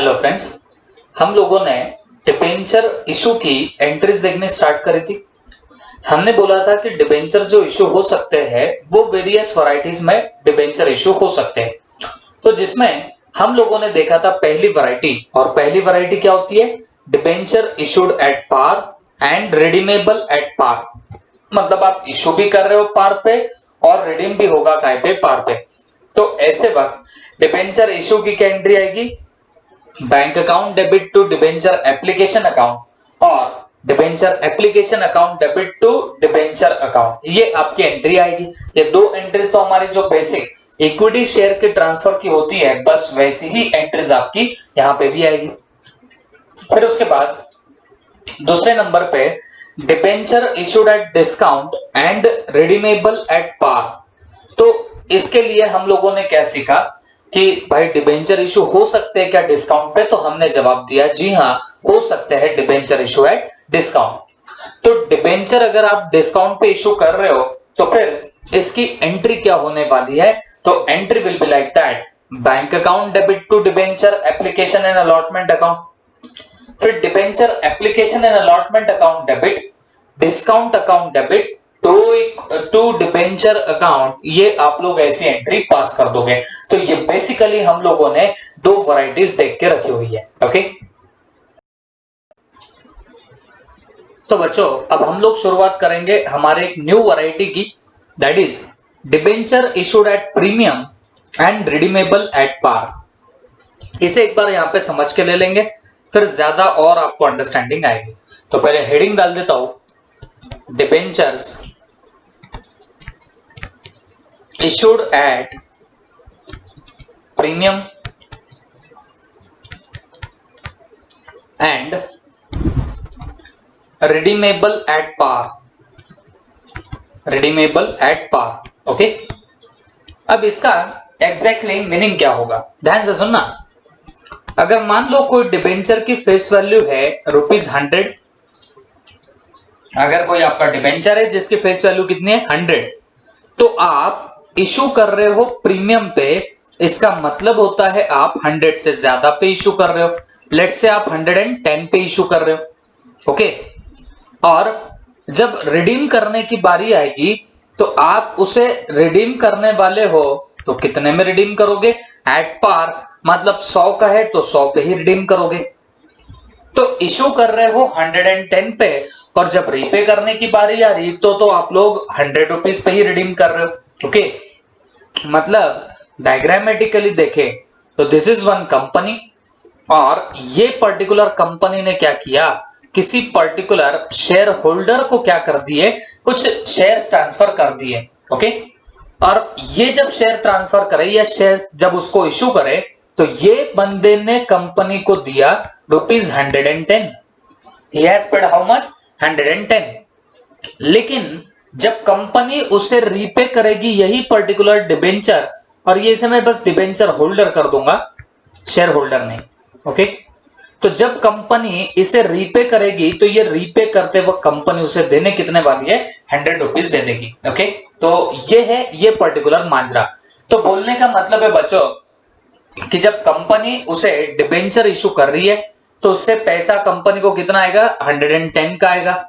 Hello friends, हम लोगों ने डिबेंचर इशू की एंट्रीज देखने स्टार्ट करी थी। हमने बोला था कि डिबेंचर जो इशू हो सकते हैं वो वेरियस वैरायटीज में डिबेंचर इशू हो सकते हैं। तो जिसमें हम लोगों ने देखा था पहली वैरायटी, और पहली वैरायटी क्या होती है? Debenture issued at par and redeemable at par. मतलब आप इशू भी कर रहे हो पार पे और रिडीम भी होगा काय पे? पार पे। तो ऐसे वक्त डिबेंचर इशू की क्या एंट्री आएगी? Bank account debit to debenture application account और debenture application account debit to debenture account, ये आपकी एंट्री आएगी। ये दो एंट्रीज तो हमारी जो बेसिक इक्विटी शेयर के ट्रांसफर की होती है, बस वैसी ही एंट्रीज आपकी यहां पे भी आएगी। फिर उसके बाद दूसरे नंबर पे debenture issued at discount and redeemable at par. तो इसके लिए हम लोगों ने क्या सीखा कि भाई डिबेंचर इशू हो सकते हैं क्या डिस्काउंट पे? तो हमने जवाब दिया जी हां, हो सकते हैं डिबेंचर इशू एट डिस्काउंट। तो डिबेंचर अगर आप डिस्काउंट पे इशू कर रहे हो तो फिर इसकी एंट्री क्या होने वाली है? तो entry will be like that: bank account debit to debenture application and allotment account. फिर debenture application and allotment account debit, discount account debit to debenture account. ये आप लोग ऐसी एंट्री पास कर दोगे। तो ये बेसिकली हम लोगों ने दो वैरायटीज देख के रखी हुई है। ओके, तो बच्चों अब हम लोग शुरुआत करेंगे हमारे एक न्यू वैरायटी की, that is debenture issued at premium and redeemable at par. इसे एक बार यहां पे समझ के ले लेंगे, फिर ज्यादा और आपको अंडरस्टैंडिंग आएगी। तो पहले हेडिंग डाल देता हूं, debentures issued at premium and redeemable at par, redeemable at par। Okay, अब इसका एग्जैक्टली मीनिंग क्या होगा ध्यान से सुनना। अगर मान लो कोई डिबेंचर की फेस वैल्यू है ₹100, अगर कोई आपका डिबेंचर है जिसकी फेस वैल्यू कितनी है? 100, तो आप इशू कर रहे हो प्रीमियम पे। इसका मतलब होता है आप 100 से ज्यादा पे इशू कर रहे हो। लेट्स से आप 110 पे इशू कर रहे हो। ओके, और जब रिडीम करने की बारी आएगी तो आप उसे रिडीम करने वाले हो तो कितने में रिडीम करोगे? एट पार, मतलब 100 का है तो 100 पे ही रिडीम करोगे। तो इशू कर रहे हो 110 पे, और जब रीपे करने की बारी आ रही तो आप लोग 100 रुपीज पे ही रिडीम कर रहे हो। ओके, मतलब डायग्रामेटिकली देखें तो दिस इज वन कंपनी, और ये पर्टिकुलर कंपनी ने क्या किया? किसी पर्टिकुलर शेयर होल्डर को क्या कर दिए? कुछ शेयर ट्रांसफर कर दिए। ओके, और ये जब शेयर ट्रांसफर करे या शेयर जब उसको इशू करे तो ये बंदे ने कंपनी को दिया ₹110। He has paid how much? 110। लेकिन जब कंपनी उसे रीपे करेगी यही पर्टिकुलर डिबेंचर, और ये इसे मैं बस डिबेंचर होल्डर कर दूंगा, शेयर होल्डर नहीं। ओके, तो जब कंपनी इसे रीपे करेगी तो ये रीपे करते वक्त कंपनी उसे देने कितने वाली है? 100 रुपीज दे देगी। ओके, तो ये है ये पर्टिकुलर माजरा। तो बोलने का मतलब है बच्चों कि जब कंपनी उसे डिबेंचर इशू कर रही है तो उससे पैसा कंपनी को कितना आएगा? 110 का आएगा।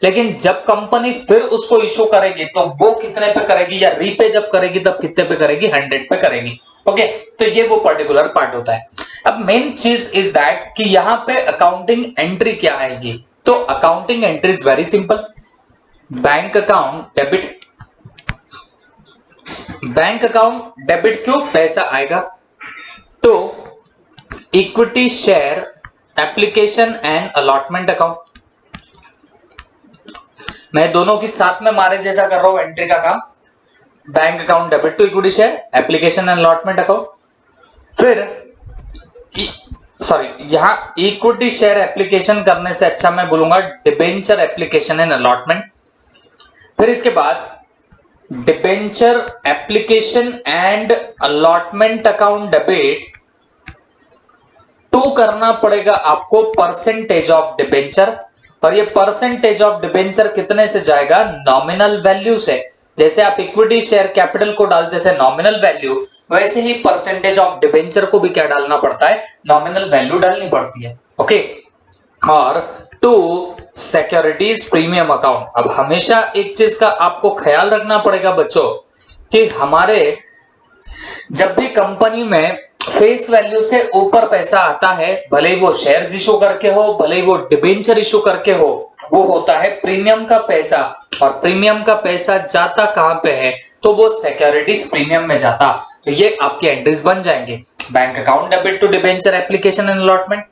लेकिन जब कंपनी फिर उसको इशू करेगी तो वो कितने पे करेगी, या रीपे जब करेगी तब कितने पे करेगी? 100 पे करेगी। ओके, तो ये वो पर्टिकुलर पार्ट होता है। अब मेन चीज इज दैट कि यहां पे अकाउंटिंग एंट्री क्या आएगी? तो accounting entry is very simple. Bank account debit, bank account debit क्यों? पैसा आएगा तो equity share application and allotment account. मैं दोनों की साथ में मारे जैसा कर रहा हूं एंट्री का काम। Bank account debit to equity share application and allotment account. फिर यहां इक्विटी शेयर एप्लीकेशन करने से अच्छा मैं बोलूंगा डिबेंचर एप्लीकेशन एंड अलॉटमेंट। फिर इसके बाद debenture application and allotment account debit to करना पड़ेगा आपको परसेंटेज ऑफ डिबेंचर, और ये परसेंटेज ऑफ डिबेंचर कितने से जाएगा? नॉमिनल वैल्यू से। जैसे आप इक्विटी शेयर कैपिटल को डालते थे नॉमिनल वैल्यू, वैसे ही परसेंटेज ऑफ डिबेंचर को भी क्या डालना पड़ता है, नॉमिनल वैल्यू डालनी पड़ती है। ओके, और टू सिक्योरिटीज प्रीमियम अकाउंट। अब हमेशा एक चीज का आपको ख्याल रखना पड़ेगा बच्चों कि हमारे जब भी कंपनी में फेस वैल्यू से ऊपर पैसा आता है, भले ही वो शेयर्स इशू करके हो, भले ही वो डिबेंचर इशू करके हो, वो होता है प्रीमियम का पैसा। और प्रीमियम का पैसा जाता कहां पे है, तो वो सिक्योरिटीज प्रीमियम में जाता। तो ये आपके एंट्रीज बन जाएंगे। Bank account debit to debenture application and allotment,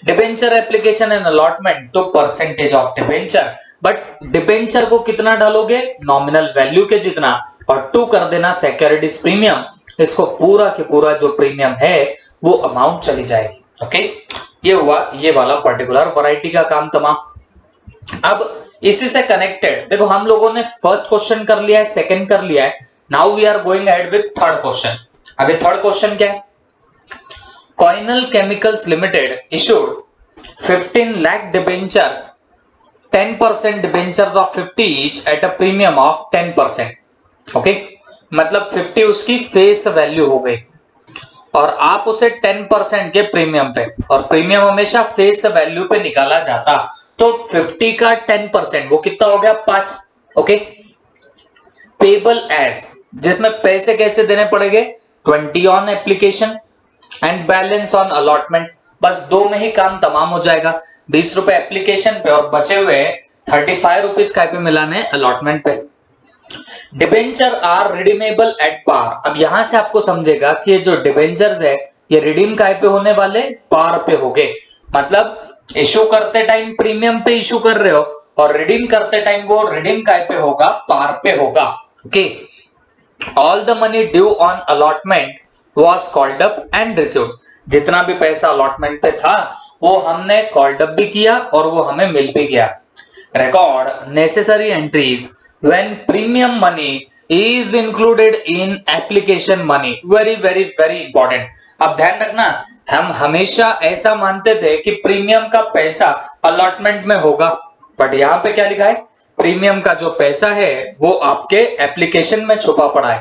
debenture application and allotment to percentage of debenture. But debenture को कितना डालोगे, नॉमिनल वैल्यू के जितना, और टू कर देना सिक्योरिटीज प्रीमियम। इसको पूरा के पूरा जो प्रीमियम है वो अमाउंट चली जाएगी। ओके, ये हुआ ये वाला पर्टिकुलर वैरायटी का काम तमाम। अब इसी से कनेक्टेड देखो, हम लोगों ने फर्स्ट क्वेश्चन कर लिया है, सेकंड कर लिया है, now we are going ahead with third question. अभी थर्ड क्वेश्चन क्या है, Coinal chemicals limited issued 15 lakh debentures, 10% debentures of 50 each at a premium of 10%। Okay, मतलब 50 उसकी फेस वैल्यू हो गई और आप उसे 10% के प्रीमियम पे, और प्रीमियम हमेशा फेस वैल्यू पे निकाला जाता, तो 50 का 10% वो कितना हो गया, 5। ओके, पेबल एज, जिसमें पैसे कैसे देने पड़ेंगे, 20 on application and balance on allotment. बस दो में ही काम तमाम हो जाएगा, 20 रुपए एप्लीकेशन पे और बचे हुए 35 रुपीज काय पे मिलाने, अलॉटमेंट पे। Debenture are redeemable at par. अब यहां से आपको समझेगा कि ये जो डिबेंचर्स है ये रिडीम काय पे होने वाले, पार पे होगे। मतलब इशू करते टाइम प्रीमियम पे इशू कर रहे हो और रिडीम करते टाइम वो रिडीम काय पे होगा, पार पे होगा। Okay, all the money due on allotment was called up and received. जितना भी पैसा अलॉटमेंट पे था वो हमने कॉल्ड अप भी किया और वो हमें मिल भी गया। Record necessary entries when premium money is included in application money। very very very important। अब ध्यान रखना, हम हमेशा ऐसा मानते थे कि प्रीमियम का पैसा अलॉटमेंट में होगा, बट यहां पे क्या लिखा है, प्रीमियम का जो पैसा है वो आपके एप्लीकेशन में छुपा पड़ा है।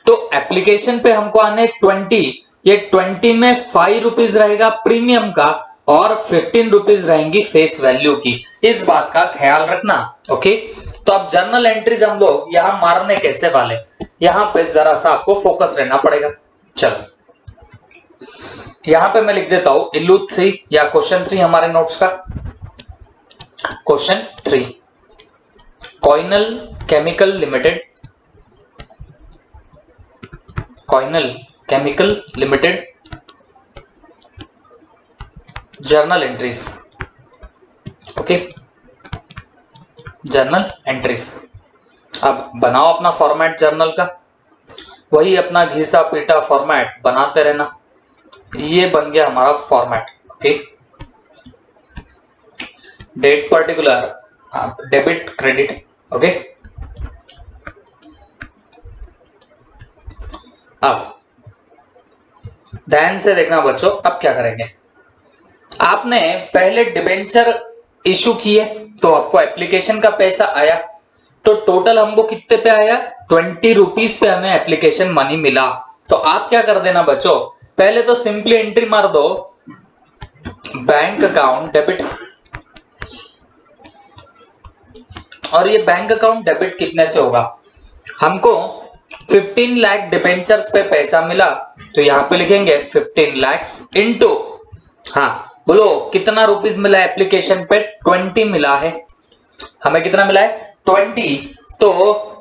तो एप्लीकेशन पे हमको आने 20, ये 20 में 5 रुपीज रहेगा प्रीमियम का और 15 रुपीज रहेंगी फेस वैल्यू की। इस बात का ख्याल रखना। ओके, तो अब जर्नल एंट्रीज हम लोग यहां मारने कैसे वाले, यहां पे जरा सा आपको फोकस रहना पड़ेगा। चलो यहां पे मैं लिख देता हूं इल्लू 3 या क्वेश्चन 3 हमारे नोट्स का। Question 3, Coinal chemical limited, Coinal chemical limited journal entries. Okay, journal entries. अब बनाओ अपना फॉर्मेट जर्नल का, वही अपना घिसा पीटा फॉर्मेट बनाते रहना। ये बन गया हमारा format. Okay, date particular, debit credit. Okay, अब ध्यान से देखना बच्चों, अब क्या करेंगे, आपने पहले डिबेंचर इशू किए तो आपको एप्लीकेशन का पैसा आया, तो टोटल हमको कितने पे आया, 20 रुपीज पे हमें एप्लीकेशन मनी मिला। तो आप क्या कर देना बच्चों, पहले तो सिंपली एंट्री मार दो, बैंक अकाउंट डेबिट। और ये बैंक अकाउंट डेबिट कितने से होगा, हमको 15 लाख डिबेंचर्स पे पैसा मिला, तो यहां पे लिखेंगे 15 लाख इनटू, हाँ बोलो कितना रुपीस मिला एप्लीकेशन पे, 20 मिला है। हमें कितना मिला है, 20। तो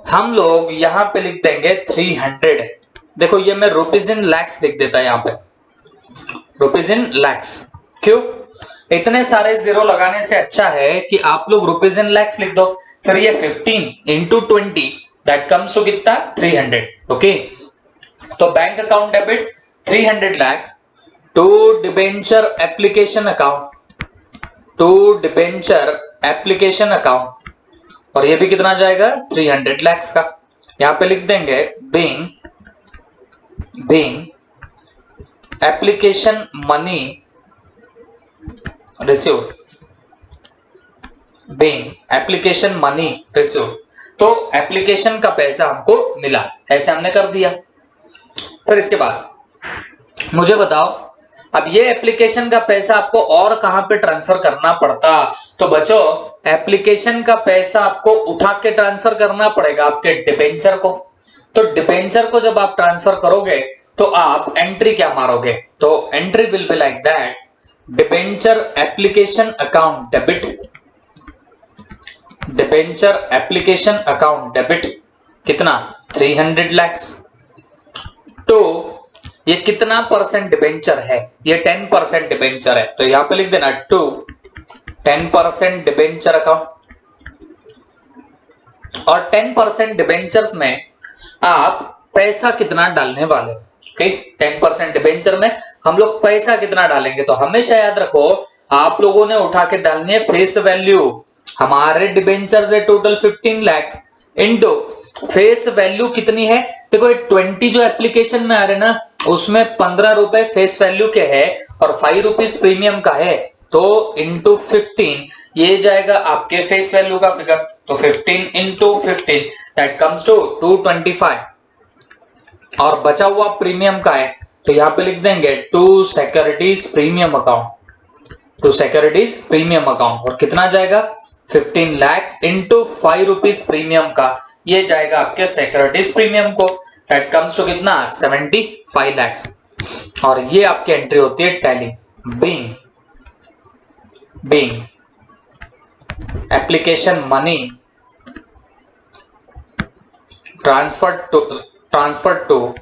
हम लोग यहां पे लिख देंगे 300। देखो ये मैं रुपीज इन लैक्स लिख देता यहां पे, रुपीज इन लैक्स। क्यों, इतने सारे जीरो लगाने से अच्छा है कि आप लोग रुपीज इन लैक्स लिख दो। फिर ये 15 इंटू 20 दैट कम्स टू कितना, 300। ओके, तो bank account debit 300 lakh to debenture application account, to debenture application account, और ये भी कितना जाएगा, 300 लाख का। यहां पे लिख देंगे being application money received, being application money received. तो एप्लीकेशन का पैसा हमको मिला, ऐसे हमने कर दिया। फिर इसके बाद मुझे बताओ, अब ये एप्लीकेशन का पैसा आपको और कहां पे ट्रांसफर करना पड़ता? तो बच्चों, एप्लीकेशन का पैसा आपको उठा के ट्रांसफर करना पड़ेगा आपके डिबेंचर को। तो डिबेंचर को जब आप ट्रांसफर करोगे तो आप एंट्री क्या मारोगे? तो entry will be like that, debenture application account debit, debenture application account debit कितना? 300 lakhs। तो ये कितना परसेंट डिबेंचर है? ये 10% डिबेंचर है, तो यहां पे लिख देना टू 10% डिबेंचर अकाउंट। और 10% डिबेंचर्स में आप पैसा कितना डालने वाले? ओके, 10% डिबेंचर में हम लोग पैसा कितना डालेंगे? तो हमेशा याद रखो, आप लोगों ने उठा के डालनी है फेस वैल्यू। हमारे डिबेंचर से total 15 lakhs into face value कितनी है? देखो, 20 जो एप्लीकेशन में आ रहे ना, उसमें 15 रुपए फेस वैल्यू के है और 5 रुपीज प्रीमियम का है, तो इंटू 15 ये जाएगा आपके फेस वैल्यू का फिगर। तो 15 इंटू 15 दैट कम्स टू 225। और बचा हुआ प्रीमियम का है, तो यहां पे लिख देंगे to securities premium account, to securities premium account. और कितना जाएगा? 15 लाख इंटू 5 रुपीज प्रीमियम का, ये जाएगा आपके सिक्योरिटीज प्रीमियम को। दैट कम्स टू कितना? 75 lakhs। और ये आपकी एंट्री होती है tally. Being application money transfer to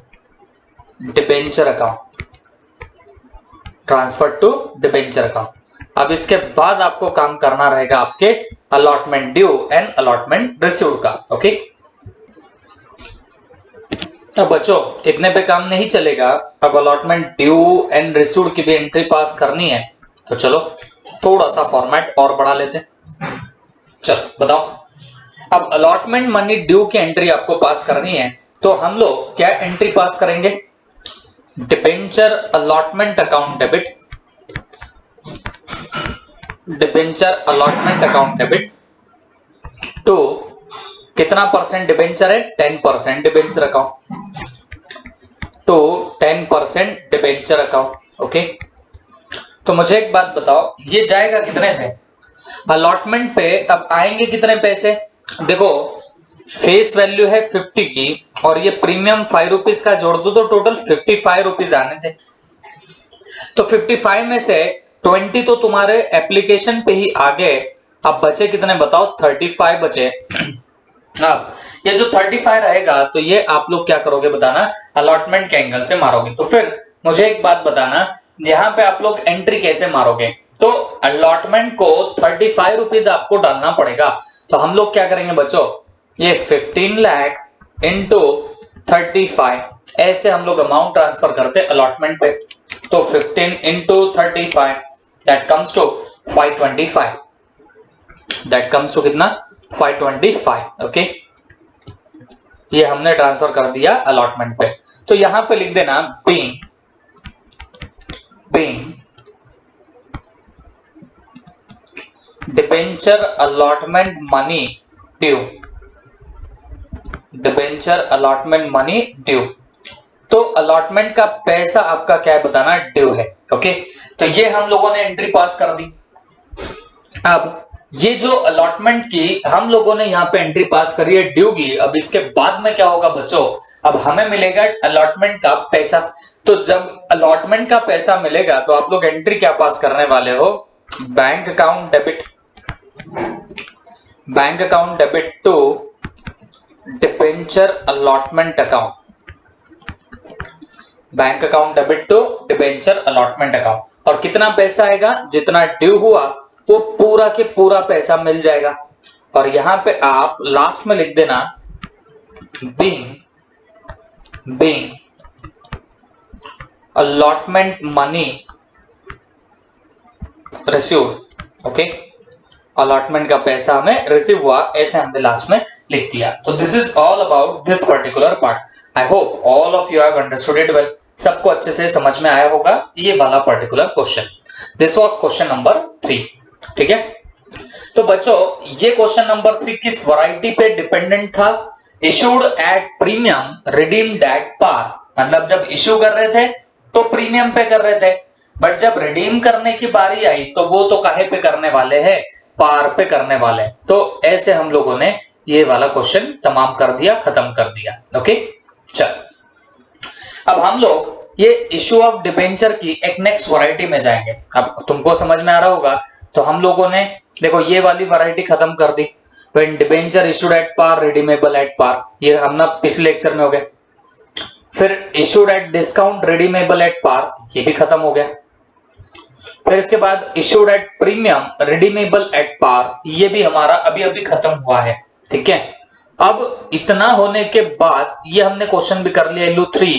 debenture account, transfer to debenture account. अब इसके बाद आपको काम करना रहेगा आपके allotment due and allotment received का। ओके, अब बच्चों, इतने पे काम नहीं चलेगा, अब अलॉटमेंट ड्यू एंड रिसीव्ड की भी एंट्री पास करनी है। तो चलो थोड़ा सा फॉर्मेट और बढ़ा लेते हैं। चलो बताओ, अब अलॉटमेंट मनी ड्यू की एंट्री आपको पास करनी है, तो हम लोग क्या एंट्री पास करेंगे? Debenture allotment account debit, debenture allotment account debit to कितना परसेंट डिबेंचर है? 10% debenture account, to 10% debenture account. Okay, तो मुझे एक बात बताओ, ये जाएगा कितने से? अलॉटमेंट पे अब आएंगे कितने पैसे? देखो, फेस वैल्यू है 50 की और ये प्रीमियम 5 रुपीज का जोड़ दो तो टोटल 55 रुपीज आने थे। तो 55 में से 20 तो तुम्हारे एप्लीकेशन पे ही आ गए। अब बचे कितने बताओ? 35 बचे। अब ये जो 35 रहेगा, तो ये आप लोग क्या करोगे बताना? अलॉटमेंट के एंगल से मारोगे। तो फिर मुझे एक बात बताना, यहाँ पे आप लोग एंट्री कैसे मारोगे? तो अलॉटमेंट को 35 रुपीज आपको डालना पड़ेगा। तो हम लोग क्या करेंगे बच्चों? ये 15 लाख इंटू 35, ऐसे हम लोग अमाउंट ट्रांसफर करते अलॉटमेंट पे। तो 15 into 35 that comes to 525, that comes to कितना? 525। ओके, ये हमने ट्रांसफर कर दिया अलॉटमेंट पे। तो यहां पे लिख देना being debenture allotment money due, debenture allotment money due. तो अलॉटमेंट का पैसा आपका क्या है बताना? ड्यू है। ओके, तो ये हम लोगों ने एंट्री पास कर दी। अब ये जो अलॉटमेंट की हम लोगों ने यहाँ पे एंट्री पास करी है ड्यू की, अब इसके बाद में क्या होगा बच्चों? अब हमें मिलेगा अलॉटमेंट का पैसा। तो जब अलॉटमेंट का पैसा मिलेगा तो आप लोग एंट्री क्या पास करने वाले हो? Bank account debit, bank account debit to debenture allotment account, bank account debit to debenture allotment account. और कितना पैसा आएगा? जितना ड्यू हुआ वो पूरा के पूरा पैसा मिल जाएगा। और यहां पे आप लास्ट में लिख देना being allotment money received. Okay, allotment का पैसा हमें रिसीव हुआ, ऐसे हमने लास्ट में लिख दिया। तो this is all about this particular part. I hope all of you have understood it well. सबको अच्छे से समझ में आया होगा ये वाला particular question. This was question number 3। ठीक है, तो बच्चों ये क्वेश्चन नंबर 3 किस वैरायटी पे डिपेंडेंट था? Issued at premium, redeemed at par. मतलब जब इश्यू कर रहे थे तो प्रीमियम पे कर रहे थे, बट जब रिडीम करने की बारी आई तो वो तो काहे पे करने वाले हैं, पार पे करने वाले हैं। तो ऐसे हम लोगों ने ये वाला क्वेश्चन तमाम कर दिया, खत्म कर दिया। ओके, चल अब हम लोग ये इश्यू ऑफ डिबेंचर की एक नेक्स्ट वैरायटी में जाएंगे। अब तुमको समझ में आ रहा होगा, तो हम लोगों ने देखो ये वाली वैरायटी खत्म कर दी, when debenture issued at par, redeemable at par, ये हम ना पिछले लेक्चर में हो गए। फिर issued at discount, redeemable at par, ये भी खत्म हो गया। फिर इसके बाद issued at premium, redeemable at par, ये भी हमारा अभी अभी खत्म हुआ है। ठीक है, अब इतना होने के बाद ये हमने क्वेश्चन भी कर लिया LU3।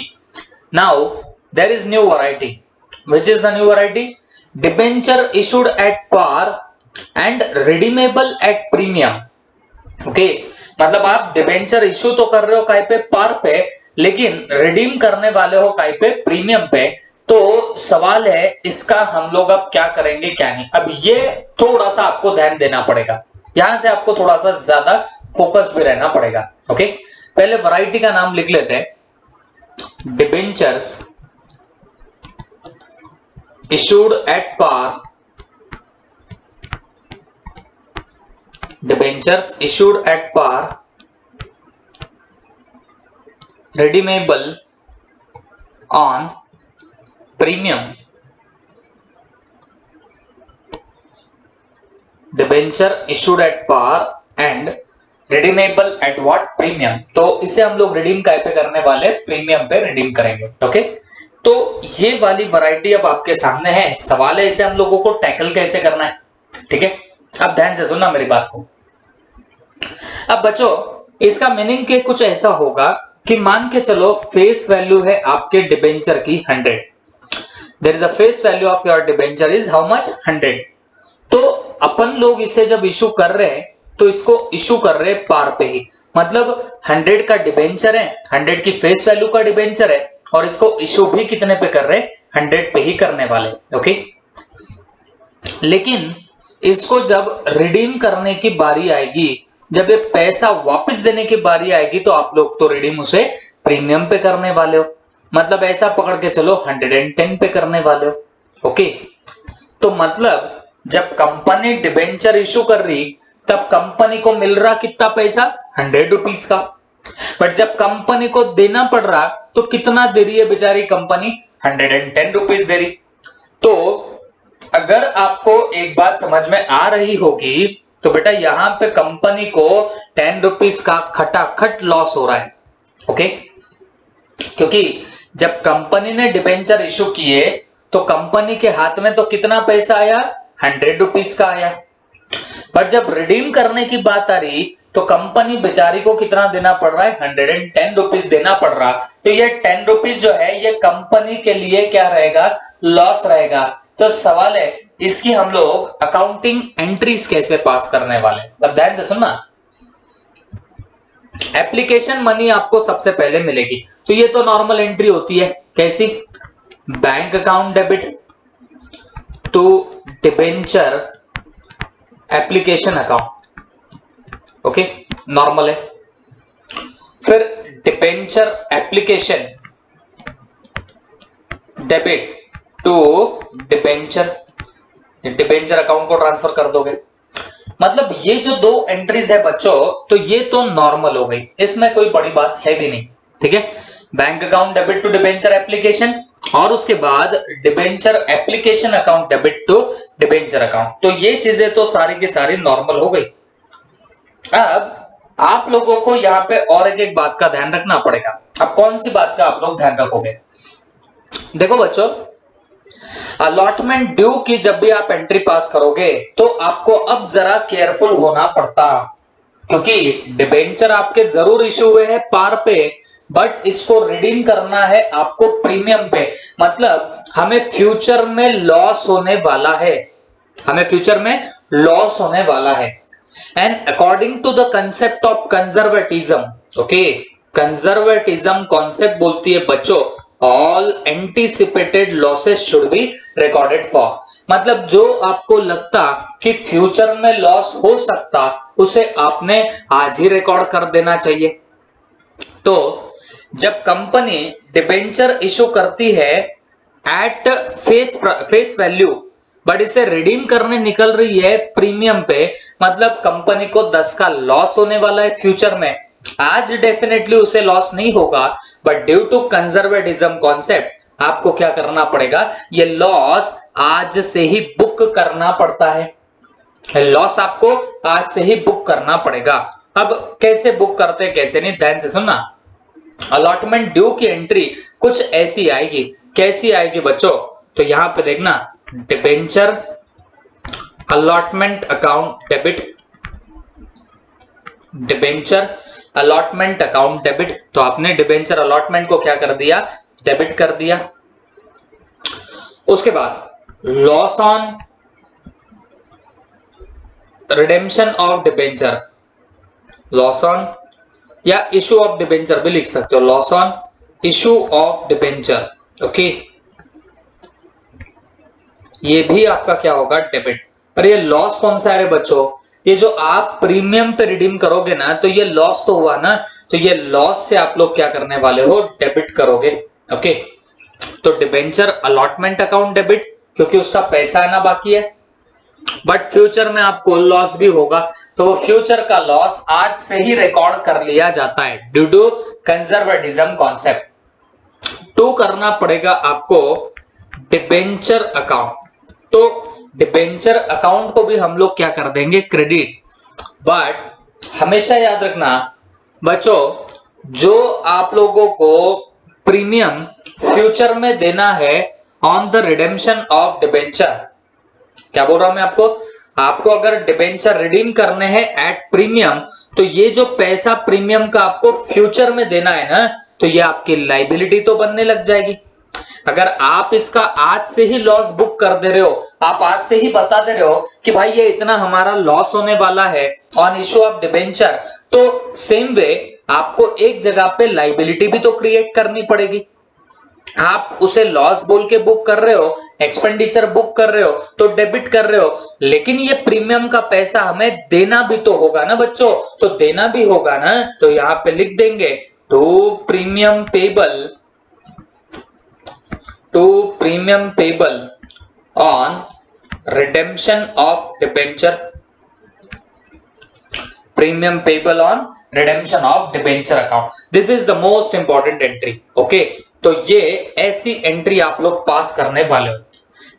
Now there is new variety, which is the new variety, debenture issued at par and redeemable at premium. Okay, मतलब आप डिबेंचर इशू तो कर रहे हो काय पे, पार पे, लेकिन रिडीम करने वाले हो काय पे, प्रीमियम पे। तो सवाल है इसका हम लोग अब क्या करेंगे क्या नहीं। अब ये थोड़ा सा आपको ध्यान देना पड़ेगा, यहां से आपको थोड़ा सा ज्यादा फोकस भी रहना पड़ेगा। ओके, पहले वैरायटी का नाम लिख लेते हैं, debentures issued at par, debentures issued at par, redeemable on premium, debenture issued at par and redeemable at what, premium. तो इसे हम लोग रिडीम काय पे करने वाले, प्रीमियम पे रिडीम करेंगे। ओके, तो ये वाली वैरायटी अब आपके सामने है, सवाल है इसे हम लोगों को टैकल कैसे करना है। ठीक है, अब ध्यान से सुनना मेरी बात को। अब बच्चों इसका मीनिंग के कुछ ऐसा होगा कि मान के चलो फेस वैल्यू है आपके डिबेंचर की 100, there is a face value of your debenture is how much, 100। तो अपन लोग इसे जब इशू कर रहे हैं तो इसको इशू कर रहे हैं पार पे ही, मतलब 100 का डिबेंचर है, 100 की फेस वैल्यू का डिबेंचर है, और इसको इशू भी कितने पे कर रहे हैं, 100 पे ही करने वाले। ओके, लेकिन इसको जब रिडीम करने की बारी आएगी, जब ये पैसा वापस देने की बारी आएगी, तो आप लोग तो रिडीम उसे प्रीमियम पे करने वाले हो, मतलब ऐसा पकड़ के चलो 110 पे करने वाले हो। ओके, तो मतलब जब कंपनी डिबेंचर इशू कर रही तब कंपनी को मिल रहा कितना पैसा, 100 रुपीज का, बट जब कंपनी को देना पड़ रहा तो कितना दे रही है बेचारी कंपनी, 110 रुपीज दे रही। तो अगर आपको एक बात समझ में आ रही होगी तो बेटा यहां पे कंपनी को 10 रुपीज का खटाखट लॉस हो रहा है। ओके, क्योंकि जब कंपनी ने डिबेंचर इशू किए तो कंपनी के हाथ में तो कितना पैसा आया, 100 रुपीज का आया, पर जब रिडीम करने की बात आ रही तो कंपनी बेचारी को कितना देना पड़ रहा है, 110 रुपीज देना पड़ रहा। तो ये 10 रुपीज जो है ये कंपनी के लिए क्या रहेगा, लॉस रहेगा। तो सवाल है इसकी हम लोग अकाउंटिंग एंट्रीज कैसे पास करने वाले। अब ध्यान से सुनना, एप्लीकेशन मनी आपको सबसे पहले मिलेगी, तो ये तो नॉर्मल एंट्री होती है, कैसी, bank account debit to debenture application account. Okay, normal है। फिर debenture application debit to debenture, debenture account को ट्रांसफर कर दोगे। मतलब ये जो दो एंट्रीज है बच्चों, तो ये तो नॉर्मल हो गई, इसमें कोई बड़ी बात है भी नहीं। ठीक है, bank account debit to debenture application, और उसके बाद debenture application account debit to debenture account. तो ये चीजें तो सारी की सारी नॉर्मल हो गई। अब आप लोगों को यहाँ पे और एक बात का ध्यान रखना पड़ेगा। अब कौन सी बात का आप लोग ध्यान रखोगे, देखो बच्चों, अलॉटमेंट ड्यू की जब भी आप एंट्री पास करोगे तो आपको अब जरा केयरफुल होना पड़ता, क्योंकि डिबेंचर आपके जरूर इश्यू हुए हैं पार पे, बट इसको रिडीम करना है आपको प्रीमियम पे। मतलब हमें फ्यूचर में लॉस होने वाला है, हमें फ्यूचर में लॉस होने वाला है। And according to the concept of conservatism, okay, conservatism concept बोलती है बच्चों, all anticipated losses should be recorded for. मतलब जो आपको लगता कि फ्यूचर में लॉस हो सकता, उसे आपने आज ही रिकॉर्ड कर देना चाहिए। तो जब कंपनी डिबेंचर इशू करती है एट फेस वैल्यू बट इसे रिडीम करने निकल रही है प्रीमियम पे, मतलब कंपनी को 10 का लॉस होने वाला है फ्यूचर में। आज डेफिनेटली उसे लॉस नहीं होगा, but due to conservatism concept आपको क्या करना पड़ेगा, ये लॉस आज से ही बुक करना पड़ता है। लॉस आपको आज से ही बुक करना पड़ेगा। अब कैसे बुक करते हैं कैसे नहीं, ध्यान से सुनना। अलॉटमेंट ड्यू की एंट्री कुछ ऐसी आएगी, कैसी आएगी बच्चों, तो यहां पे देखना, debenture allotment account debit, debenture allotment account debit. तो आपने डिबेंचर अलॉटमेंट को क्या कर दिया, डेबिट कर दिया। उसके बाद loss on redemption of debenture, loss on या इशू ऑफ डिबेंचर भी लिख सकते हो, loss on issue of debenture. Okay, ये भी आपका क्या होगा, डेबिट। पर ये लॉस कौन सा है बच्चों, ये जो आप प्रीमियम पे रिडीम करोगे ना, तो ये लॉस तो हुआ ना, तो ये लॉस से आप लोग क्या करने वाले हो, डेबिट करोगे। ओके, तो डिबेंचर अलॉटमेंट अकाउंट डेबिट, क्योंकि उसका पैसा आना बाकी है, बट फ्यूचर में आपको लॉस भी होगा, तो वो फ्यूचर का लॉस आज से ही रिकॉर्ड कर लिया जाता है due to conservatism concept. To करना पड़ेगा आपको डिबेंचर अकाउंट, तो डिबेंचर अकाउंट को भी हम लोग क्या कर देंगे, क्रेडिट। बट हमेशा याद रखना बच्चों, जो आप लोगों को प्रीमियम फ्यूचर में देना है on the redemption of debenture, क्या बोल रहा हूं मैं आपको अगर डिबेंचर रिडीम करने हैं एट प्रीमियम, तो ये जो पैसा प्रीमियम का आपको फ्यूचर में देना है ना, तो ये आपकी लाइबिलिटी तो बनने लग जाएगी। अगर आप इसका आज से ही लॉस बुक कर दे रहे हो, आप आज से ही बता दे रहे हो कि भाई ये इतना हमारा लॉस होने वाला है ऑन इशू ऑफ डिबेंचर, तो सेम वे आपको एक जगह पे लाइबिलिटी भी तो क्रिएट करनी पड़ेगी। आप उसे लॉस बोल के बुक कर रहे हो, एक्सपेंडिचर बुक कर रहे हो, तो डेबिट कर रहे हो, लेकिन ये प्रीमियम का पैसा हमें देना भी तो होगा ना बच्चों, तो देना भी होगा ना, तो यहां पे लिख देंगे to premium payable on redemption of debenture, premium payable on redemption of debenture account. This is the most important entry. Okay, तो ये ऐसी एंट्री आप लोग पास करने वाले हो।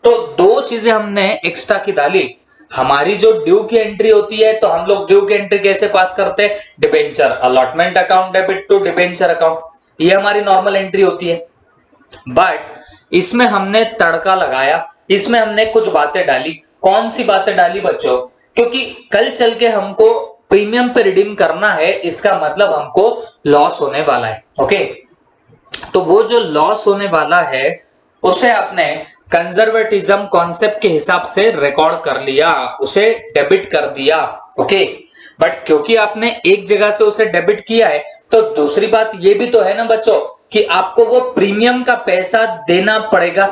तो दो चीजें हमने एक्स्ट्रा की डाली, हमारी जो ड्यू की एंट्री होती है, तो हम लोग ड्यू की एंट्री कैसे पास करते हैं, debenture allotment account debit to debenture account, ये हमारी नॉर्मल एंट्री होती है। बट इसमें हमने तड़का लगाया, इसमें हमने कुछ बातें डाली। कौन सी बातें डाली बच्चों, क्योंकि कल चल के हमको प्रीमियम पे रिडीम करना है, इसका मतलब हमको लॉस होने वाला है। ओके, तो वो जो लॉस होने वाला है उसे आपने कंजर्वेटिज्म कॉन्सेप्ट के हिसाब से रिकॉर्ड कर लिया, उसे डेबिट कर दिया। ओके, बट क्योंकि आपने एक जगह से उसे डेबिट किया है, तो दूसरी बात ये भी तो है ना बच्चों कि आपको वो प्रीमियम का पैसा देना पड़ेगा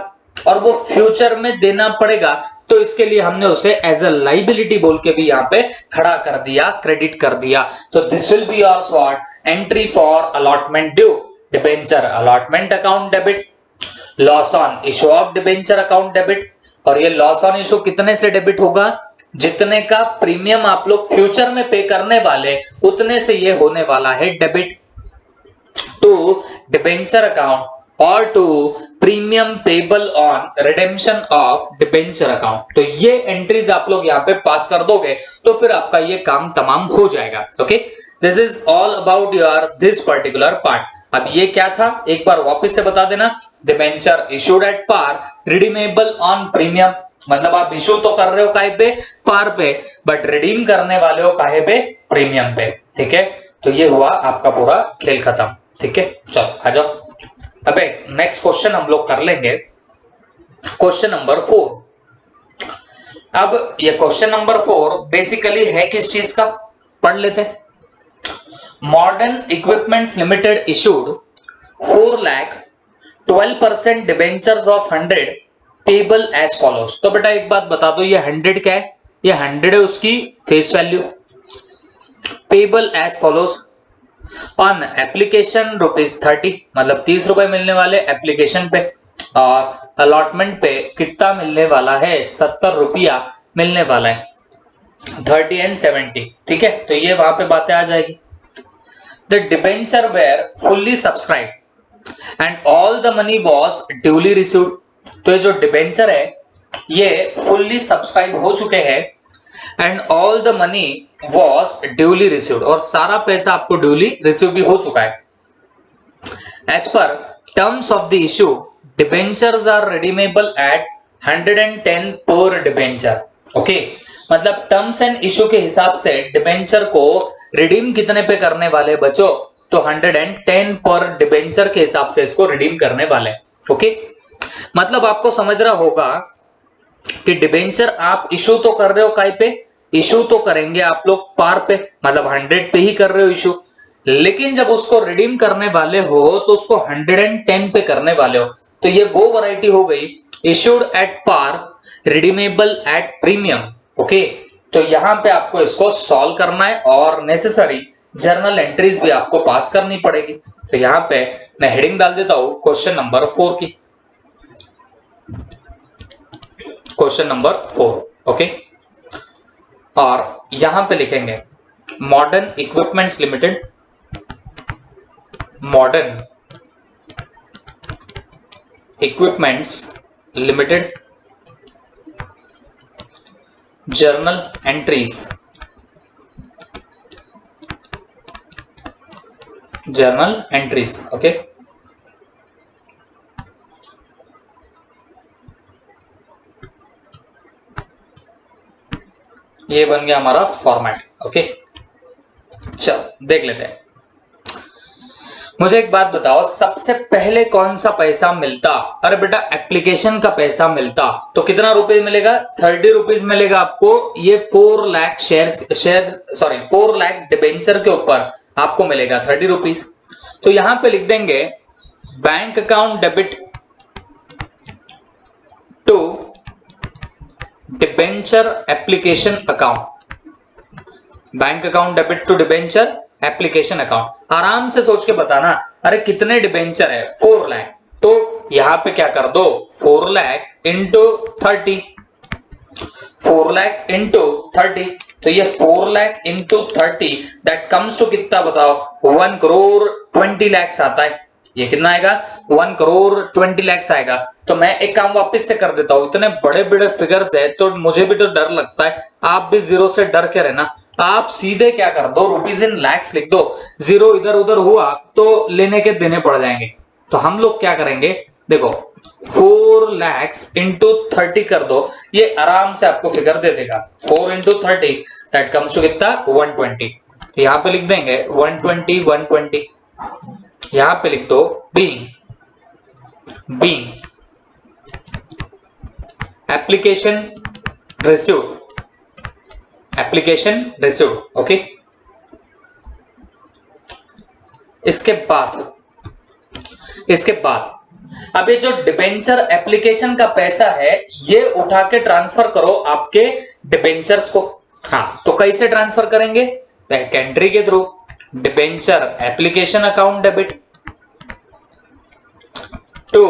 और वो फ्यूचर में देना पड़ेगा, तो इसके लिए हमने उसे एज अ लाइबिलिटी बोल के भी यहाँ पे खड़ा कर दिया, क्रेडिट कर दिया। तो this will be your what, entry for allotment due, debenture allotment account debit, loss on issue of debenture account debit. और ये लॉस ऑन इशू कितने से डेबिट होगा, जितने का प्रीमियम आप लोग फ्यूचर में पे करने वाले उतने से ये होने वाला है डेबिट टू डिबेंचर अकाउंट और to premium payable on redemption of debenture account. तो ये एंट्रीज आप लोग यहाँ पे पास कर दोगे तो फिर आपका ये काम तमाम हो जाएगा। Okay, this is all about your this particular part. अब ये क्या था एक बार वापस से बता देना, debenture issued at par redeemable on premium, मतलब आप इशू तो कर रहे हो काहे पे, पार पे, बट रिडीम करने वाले हो काहे पे, प्रीमियम पे। ठीक है, तो ये हुआ आपका पूरा खेल खत्म। ठीक है, चलो आ जाओ। अबे नेक्स्ट क्वेश्चन हम लोग कर लेंगे, क्वेश्चन नंबर 4। अब ये क्वेश्चन नंबर 4 बेसिकली है किस चीज का, पढ़ लेते। Modern equipments limited issued 4,12% debentures of 100 payable as follows. तो बेटा एक बात बता दो, ये 100 क्या है, ये 100 है उसकी face value, payable as follows on application ₹30, मतलब 30 रुपए मिलने वाले एप्लीकेशन पे, और अलॉटमेंट पे कितना मिलने वाला है, 70 रुपया मिलने वाला है, 30 एंड 70। ठीक है, तो ये वहां पे बातें आ जाएगी। The debenture were fully subscribed and all the money was duly received. तो ये जो डिबेंचर है ये फुल्ली सब्सक्राइब हो चुके हैं, and all the money was duly received, और सारा पैसा आपको ड्यूली रिसीव भी हो चुका है। As per terms of the issue debentures are redeemable at 110 per debenture. Okay, मतलब टर्म्स एंड इश्यू के हिसाब से डिबेंचर को रिडीम कितने पे करने वाले बच्चों, तो 110 पर डिबेंचर के हिसाब से इसको रिडीम करने वाले। ओके, मतलब आपको समझ रहा होगा कि डिबेंचर आप इशू तो कर रहे हो काय पे, इशू तो करेंगे आप लोग पार पे, मतलब 100 पे ही कर रहे हो इशू, लेकिन जब उसको रिडीम करने वाले हो तो उसको 110 पे करने वाले हो। तो ये वो वैरायटी हो गई issued at par, redeemable at premium. Okay, तो यहां पे आपको इसको सॉल्व करना है और नेसेसरी जर्नल एंट्रीज भी आपको पास करनी पड़ेगी। तो यहां पे मैं हेडिंग डाल देता हूं क्वेश्चन नंबर 4 की, क्वेश्चन नंबर 4। ओके, और यहां पे लिखेंगे modern equipments limited, modern equipments limited journal entries, journal entries. Okay, ये बन गया हमारा फॉर्मेट। ओके, चलो देख लेते हैं। मुझे एक बात बताओ, सबसे पहले कौन सा पैसा मिलता? अरे बेटा एप्लीकेशन का पैसा मिलता, तो कितना रुपए मिलेगा? 30 रुपीज मिलेगा आपको। ये 4 लाख शेयर 4 लाख डिबेंचर के ऊपर आपको मिलेगा 30 रुपीज। तो यहां पे लिख देंगे bank account debit to debenture application account, bank account debit to debenture application account. आराम से सोच के बताना, अरे कितने डिबेंचर है? 4 लाख, तो यहां पे क्या कर दो, 4 लाख इंटू 30, 4 लाख इंटू 30, तो ये 4 lakh into 30 that comes to कितना बताओ, 1 करोड़ 20 लाख आता है। ये कितना आएगा? 1 करोड़ 20 लाख आएगा। तो मैं एक काम वापस से कर देता हूं, इतने बड़े बड़े फिगर्स है तो मुझे भी तो डर लगता है, आप भी जीरो से डर के रहना। आप सीधे क्या कर दो, रुपीज इन लैक्स लिख दो, जीरो इधर उधर हुआ तो लेने के देने पड़ जाएंगे। तो हम लोग क्या करेंगे, देखो 4 lakhs इंटू 30 कर दो, ये आराम से आपको फिगर दे देगा। 4 इंटू 30 दैट कम्स टू कितना, 120। यहां पे लिख देंगे 120 120, यहां पे लिख दो being application received, application received. Okay, इसके बाद अब ये जो डिबेंचर एप्लीकेशन का पैसा है ये उठा के ट्रांसफर करो आपके डिबेंचर्स को। हाँ, तो कैसे ट्रांसफर करेंगे? बैंक एंट्री के through, debenture application account debit to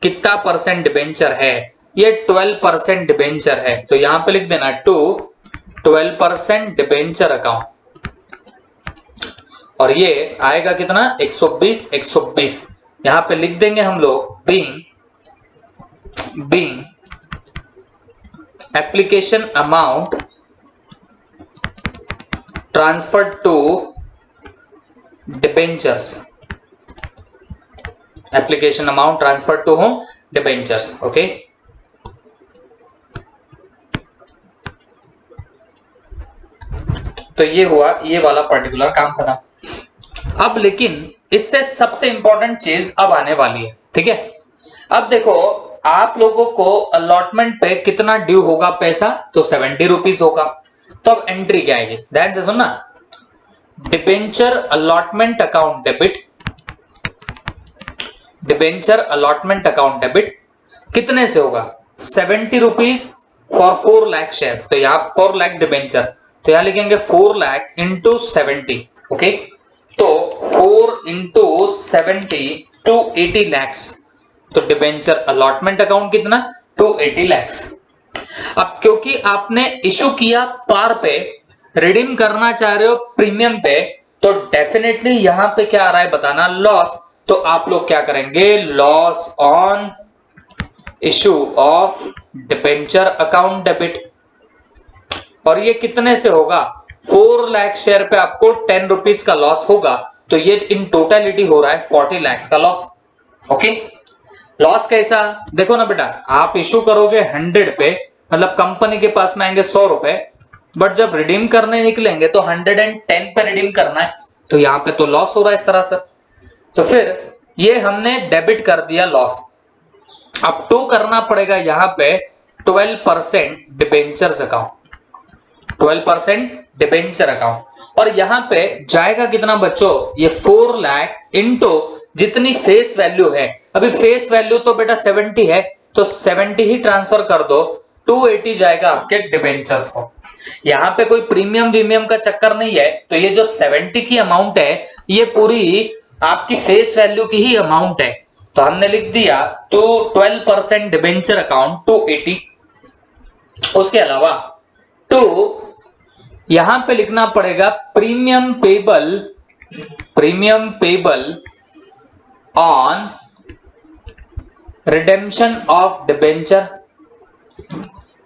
कितना परसेंट डिबेंचर है, ये 12% डिबेंचर है, तो यहां पे लिख देना टू 12% डिबेंचर अकाउंट, और ये आएगा कितना, 120 यहां पे लिख देंगे हम लोग being application amount transferred to debentures, application amount transferred to home debentures. Okay, तो ये हुआ, ये वाला पर्टिकुलर काम खत्म। अब लेकिन इससे सबसे इंपॉर्टेंट चीज अब आने वाली है। ठीक है, अब देखो आप लोगों को अलॉटमेंट पे कितना ड्यू होगा पैसा, तो 70 रुपीज होगा। तो अब एंट्री क्या आएगी, ध्यान से सुनना, debenture allotment account debit, debenture allotment account debit कितने से होगा, 70 रुपीज फॉर 4 लाख शेयर्स। तो यहां 4 लाख डिबेंचर, तो यहां लिखेंगे 4 लाख इंटू 70। ओके, तो 4 इंटू 70 280 लैक्स। तो डिबेंचर अलॉटमेंट अकाउंट कितना 280 लैक्स। अब क्योंकि आपने इशू किया पार पे, रिडीम करना चाह रहे हो प्रीमियम पे, तो डेफिनेटली यहां पे क्या आ रहा है बताना लॉस। तो आप लोग क्या करेंगे loss on issue of debenture account debit. और ये कितने से होगा 4 लाख शेयर पे आपको 10 रुपीज का लॉस होगा। तो ये इन टोटलिटी हो रहा है 40 लाख का लॉस। ओके लॉस कैसा देखो ना बेटा, आप इशू करोगे 100 पे, मतलब कंपनी के पास में आएंगे 100 रुपए, बट जब रिडीम करने निकलेंगे तो 110 पे रिडीम करना है, तो यहां पे तो लॉस हो रहा है सरासर। तो फिर ये हमने डेबिट कर दिया लॉस। अब टू करना पड़ेगा यहां पे 12% डिबेंचर्स अकाउंट, 12% डिबेंचर अकाउंट। और यहां पे जाएगा कितना बच्चों, ये 4 लाख इंटू जितनी फेस वैल्यू है। अभी फेस वैल्यू तो बेटा 70 है, तो 70 ही ट्रांसफर कर दो, 280 जाएगा आपके डिबेंचर्स को। यहां पे कोई प्रीमियम वीमियम का चक्कर नहीं है, तो ये जो 70 की अमाउंट है ये पूरी आपकी फेस वैल्यू की ही अमाउंट है। तो हमने लिख दिया तो 12% डिबेंचर अकाउंट 280। उसके अलावा टू यहां पे लिखना पड़ेगा premium payable on redemption of debenture.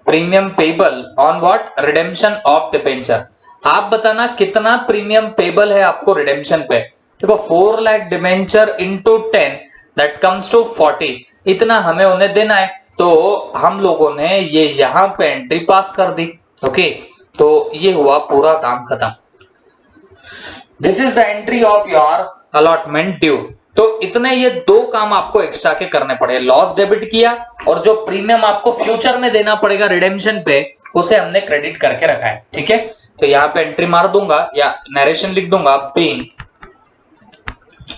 Premium payable on what redemption of debenture. आप बताना कितना प्रीमियम पेबल है आपको रिडेम्पशन पे। देखो 4 lakh debenture into 10 that comes to 40, इतना हमें उन्हें देना है। तो हम लोगों ने ये यहां पे एंट्री पास कर दी। ओके तो ये हुआ पूरा काम खत्म। This is the entry of your allotment due. तो इतने ये दो काम आपको एक्स्ट्रा के करने पड़े, लॉस डेबिट किया और जो प्रीमियम आपको फ्यूचर में देना पड़ेगा रिडेम्पशन पे उसे हमने क्रेडिट करके रखा है। ठीक है तो यहां पे एंट्री मार दूंगा या नरेशन लिख दूंगा being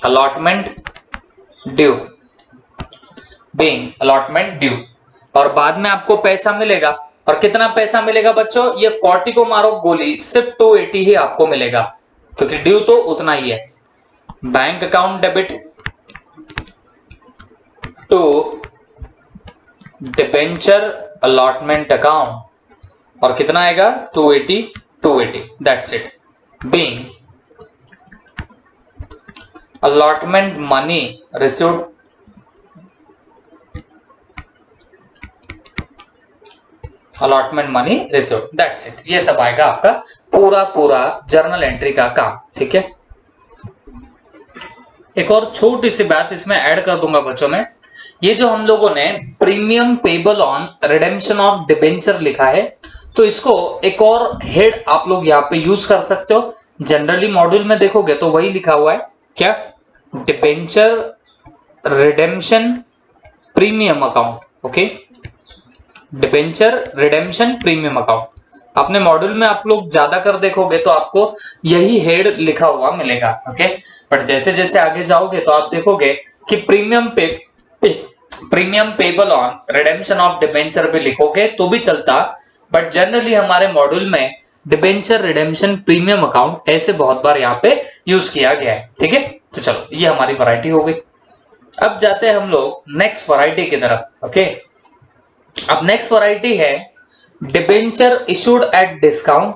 allotment due, being allotment due. और बाद में आपको पैसा मिलेगा। और कितना पैसा मिलेगा बच्चों, ये 40 को मारो गोली, सिर्फ 280 ही आपको मिलेगा क्योंकि ड्यू तो उतना ही है। Bank account debit to debenture allotment account और कितना आएगा 280 that's it. Being allotment money received allotment money received that's it. ये सब आएगा आपका पूरा जर्नल एंट्री का काम। ठीक है एक और छोटी सी बात इसमें ऐड कर दूंगा बच्चों में, ये जो हम लोगों ने premium payable on redemption of debenture लिखा है, तो इसको एक और हेड आप लोग यहाँ पे यूज कर सकते हो। जनरली मॉड्यूल में देखोगे तो वही लिखा हुआ है, क्या debenture redemption premium account. Okay debenture redemption premium account अपने मॉड्यूल में आप लोग ज्यादा कर देखोगे तो आपको यही हेड लिखा हुआ मिलेगा। ओके बट जैसे जैसे आगे जाओगे तो आप देखोगे कि premium payable on redemption of debenture पे लिखोगे तो भी चलता, बट जनरली हमारे मॉड्यूल में डिबेंचर रिडेम्पशन प्रीमियम अकाउंट ऐसे बहुत बार यहाँ पे यूज किया गया है। ठीक है तो चलो ये हमारी वैरायटी हो गई। अब जाते हैं हम लोग नेक्स्ट वैरायटी की तरफ। ओके अब नेक्स्ट वैरायटी है debenture issued at discount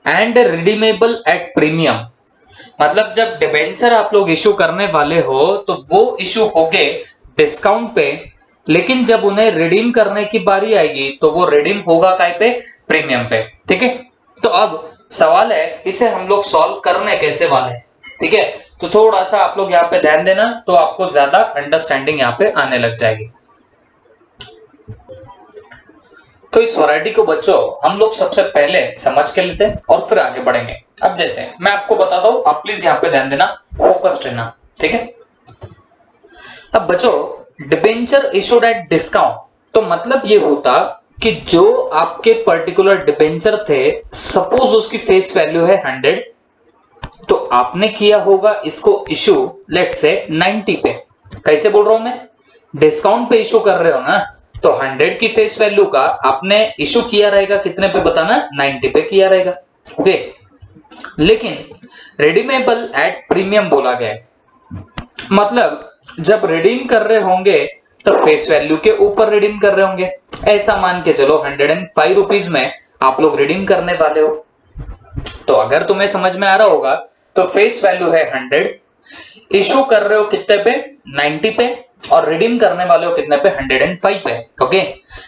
and redeemable at premium. मतलब जब डिबेंचर आप लोग इशू करने वाले हो तो वो इशू होंगे डिस्काउंट पे, लेकिन जब उन्हें रिडीम करने की बारी आएगी तो वो रिडीम होगा काय पे, प्रीमियम पे। ठीक है तो अब सवाल है इसे हम लोग सॉल्व करने कैसे वाले हैं। ठीक है तो थोड़ा सा आप लोग यहाँ पे ध्यान देना तो आपको ज्यादा अंडरस्टैंडिंग यहाँ पे आने लग जाएगी। तो इस वैरायटी को बच्चों हम लोग सबसे पहले समझ के लेते हैं और फिर आगे बढ़ेंगे। अब जैसे मैं आपको बताता हूं, आप प्लीज यहाँ पे ध्यान देना, फोकस्ड रहना। ठीक है अब बच्चों डिबेंचर इशूड एट डिस्काउंट तो मतलब ये होता कि जो आपके पर्टिकुलर डिबेंचर थे, सपोज उसकी फेस वैल्यू है 100, तो आपने किया होगा इसको इशू लेट्स से 90 पे। कैसे बोल रहा हूं मैं, डिस्काउंट पे इशू कर रहे हो ना, तो 100 की फेस वैल्यू का आपने इशू किया रहेगा कितने पे बताना, 90 पे किया रहेगा। ओके लेकिन रिडीमेबल एट प्रीमियम बोला गया है, मतलब जब रिडीम कर रहे होंगे तो फेस वैल्यू के ऊपर रिडीम कर रहे होंगे। ऐसा मान के चलो 105 रुपीज में आप लोग रिडीम करने वाले हो। तो अगर तुम्हें समझ में आ रहा होगा तो फेस वैल्यू है 100, इशू कर रहे हो कितने पे 90 पे, और रिडीम करने वाले हो कितने पे 105 पे। ओके,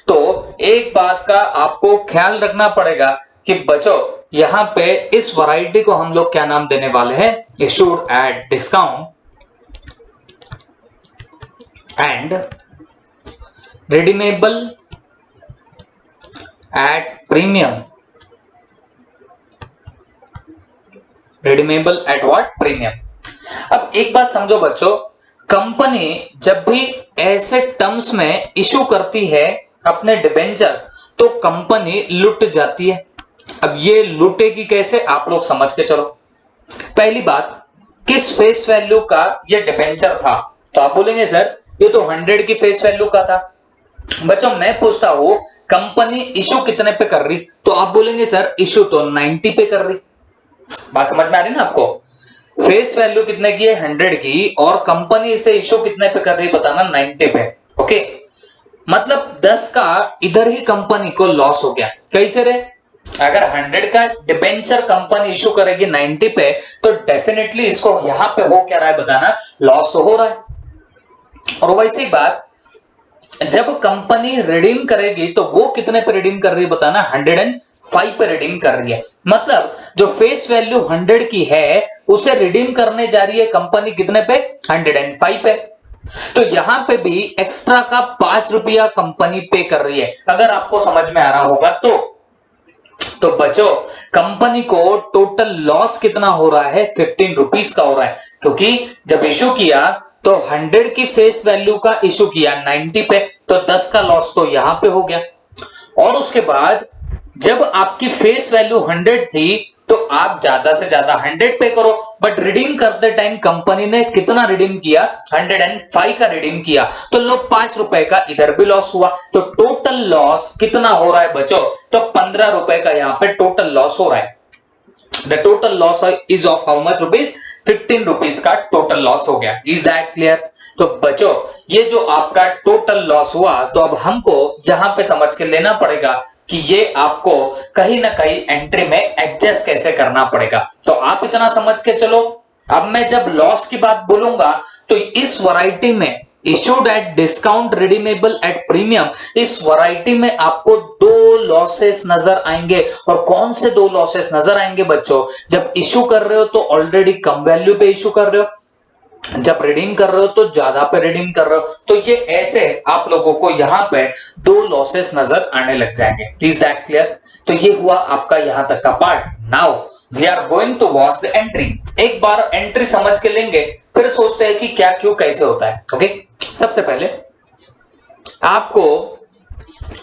तो एक बात का आपको ख्याल रखना पड़ेगा कि बच्चों यहां पे इस वैरायटी को हम लोग क्या नाम देने वाले हैं, issued at discount and redeemable at premium. Redeemable at what, premium. अब एक बात समझो बच्चों, कंपनी जब भी ऐसे टर्म्स में इशू करती है अपने डिबेंचर्स तो कंपनी लुट जाती है। अब ये लुटेगी कैसे, आप लोग समझ के चलो। पहली बात, किस फेस वैल्यू का ये डिबेंचर था, तो आप बोलेंगे सर ये तो 100 की फेस वैल्यू का था। बच्चों मैं पूछता हूं कंपनी इशू कितने पे कर रही, तो आप बोलेंगे सर इशू तो 90 पे कर रही। बात समझ में आ रही ना आपको, फेस वैल्यू कितने की है 100 की, और कंपनी इसे इशू कितने पे कर रही बताना, 90 पे। ओके, मतलब 10 का इधर ही कंपनी को लॉस हो गया। कैसे रे, अगर 100 का डिबेंचर कंपनी इशू करेगी 90 पे तो डेफिनेटली इसको यहां पे हो क्या रहा है बताना, लॉस तो हो रहा है। और वैसे ही बात जब कंपनी रिडीम करेगी तो वो कितने पे रिडीम कर रही है बताना, 105 पे रिडीम कर रही है। मतलब जो फेस वैल्यू 100 की है उसे रिडीम करने जा रही है कंपनी कितने पे, 105 पे। तो यहां पे भी एक्स्ट्रा का 5 रुपया कंपनी पे कर रही है, अगर आपको समझ में आ रहा होगा तो बच्चों कंपनी को टोटल लॉस कितना हो रहा है, 15 रुपीज का हो रहा है, क्योंकि जब इशू किया तो 100 की फेस वैल्यू का इशू किया 90 पे, तो 10 का लॉस तो यहां पे हो गया। और उसके बाद जब आपकी फेस वैल्यू 100 थी तो आप ज्यादा से ज्यादा 100 पे करो, बट रिडीम करते टाइम कंपनी ने कितना रिडीम किया, 105 का रिडीम किया, तो लो 5 रुपए का इधर भी लॉस हुआ। तो टोटल लॉस कितना हो रहा है बच्चों, तो 15 रुपए का यहां पे टोटल लॉस हो रहा है। The total loss is of how much rupees, 15 rupees का टोटल लॉस हो गया। Is that clear. तो बच्चों ये जो आपका टोटल लॉस हुआ, तो अब हमको यहां पे समझ के लेना पड़ेगा कि ये आपको कहीं ना कहीं एंट्री में एडजस्ट कैसे करना पड़ेगा। तो आप इतना समझ के चलो। अब मैं जब लॉस की बात बोलूंगा तो इस वैरायटी में issued at discount redeemable at premium, इस वैरायटी में आपको दो लॉसेस नजर आएंगे। और कौन से दो लॉसेस नजर आएंगे बच्चों, जब इशू कर रहे हो तो ऑलरेडी कम वैल्यू पे इशू कर रहे हो, जब रिडीम कर रहे हो तो ज्यादा पे रिडीम कर रहे हो, तो ये ऐसे आप लोगों को यहां पे दो लॉसेस नजर आने लग जाएंगे। Is that clear. तो ये हुआ आपका यहां तक का part. Now we are going to watch the entry. एक बार एंट्री समझ के लेंगे फिर सोचते हैं कि क्या क्यों कैसे होता है। ओके, सबसे पहले आपको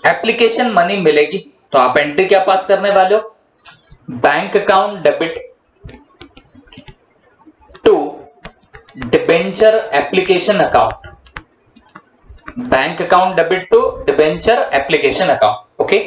एप्लीकेशन मनी मिलेगी, तो आप एंट्री क्या पास करने वाले हो, bank account debit to debenture application account, bank account debit to debenture application account. Okay,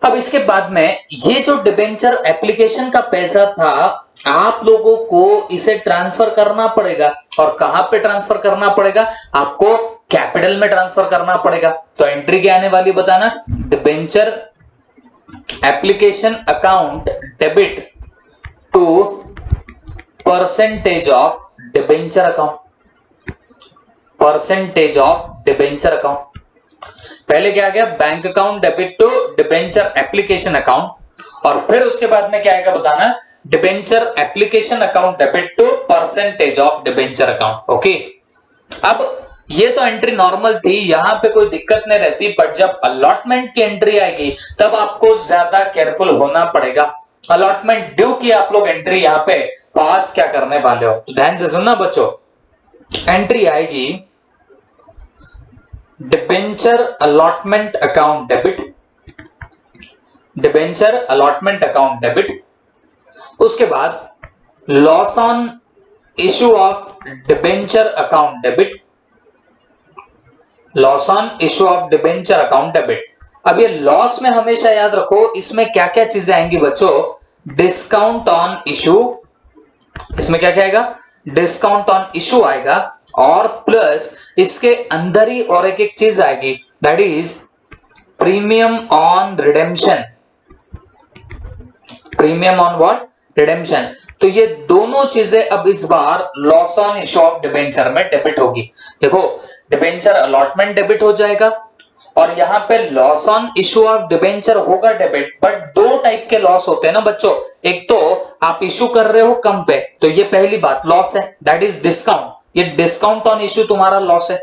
अब इसके बाद में ये जो डिबेंचर एप्लीकेशन का पैसा था आप लोगों को इसे ट्रांसफर करना पड़ेगा। और कहां पे ट्रांसफर करना पड़ेगा, आपको कैपिटल में ट्रांसफर करना पड़ेगा। तो एंट्री क्या आने वाली बताना, debenture application account debit to percentage of debenture account, percentage of debenture account. पहले क्या आ गया, bank account debit to debenture application account, और फिर उसके बाद में क्या आएगा बताना, debenture application account debit to percentage of debenture account. Okay, अब ये तो एंट्री नॉर्मल थी, यहां पे कोई दिक्कत नहीं रहती, बट जब अलॉटमेंट की एंट्री आएगी तब आपको ज्यादा केयरफुल होना पड़ेगा। अलॉटमेंट ड्यू की आप लोग एंट्री यहां पे पास क्या करने वाले हो, तो ध्यान से सुनना बच्चों। एंट्री आएगी debenture allotment account debit, debenture allotment account debit, उसके बाद loss on issue of debenture account debit, loss on issue of debenture account debit. अब ये लॉस में हमेशा याद रखो इसमें क्या क्या चीजें आएंगी बच्चों, डिस्काउंट ऑन इशू, इसमें क्या क्या आएगा, डिस्काउंट ऑन इशू आएगा, और प्लस इसके अंदर ही और एक एक चीज आएगी, that is premium on redemption. Premium on what, redemption. तो ये दोनों चीजें अब इस बार loss on issue of debenture में डेबिट होगी। देखो डिबेंचर अलॉटमेंट डेबिट हो जाएगा और यहां पे loss on issue of debenture होगा डेबिट। बट दो टाइप के लॉस होते हैं ना बच्चों, एक तो आप इशू कर रहे हो कम पे, तो ये पहली बात लॉस है, दैट इज डिस्काउंट, ये डिस्काउंट ऑन इशू तुम्हारा लॉस है।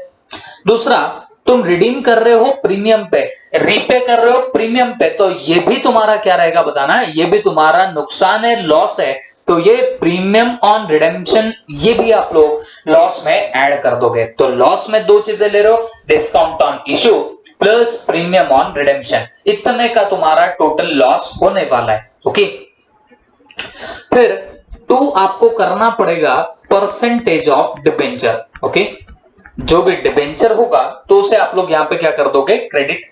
दूसरा, तुम रिडीम कर रहे हो प्रीमियम पे, रीपे कर रहे हो प्रीमियम पे, तो ये भी तुम्हारा क्या रहेगा बताना, ये भी तुम्हारा नुकसान है, लॉस है। तो ये प्रीमियम ऑन रिडेम्पशन ये भी आप लोग लॉस में ऐड कर दोगे। तो लॉस में दो चीजें ले रहे हो, discount on issue plus premium on redemption, इतने का तुम्हारा टोटल लॉस होने वाला है। ओके, फिर टू आपको करना पड़ेगा परसेंटेज ऑफ डिबेंचर। ओके, जो भी डिबेंचर होगा तो उसे आप लोग यहां पे क्या कर दोगे, क्रेडिट।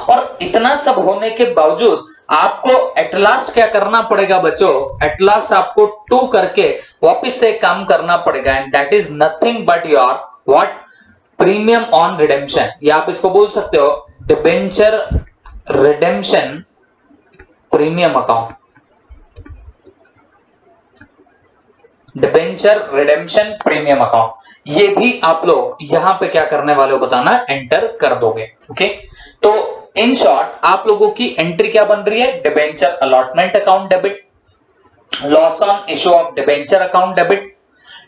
और इतना सब होने के बावजूद आपको एट लास्ट क्या करना पड़ेगा बच्चों, एट लास्ट आपको टू करके वापस से काम करना पड़ेगा, and that is nothing but your what, premium on redemption, या आप इसको बोल सकते हो debenture redemption premium account, debenture redemption premium account. ये भी आप लोग यहां पे क्या करने वाले हो बताना, एंटर कर दोगे। ओके, तो इन शॉर्ट आप लोगों की एंट्री क्या बन रही है, debenture allotment account debit, loss on issue of debenture account debit,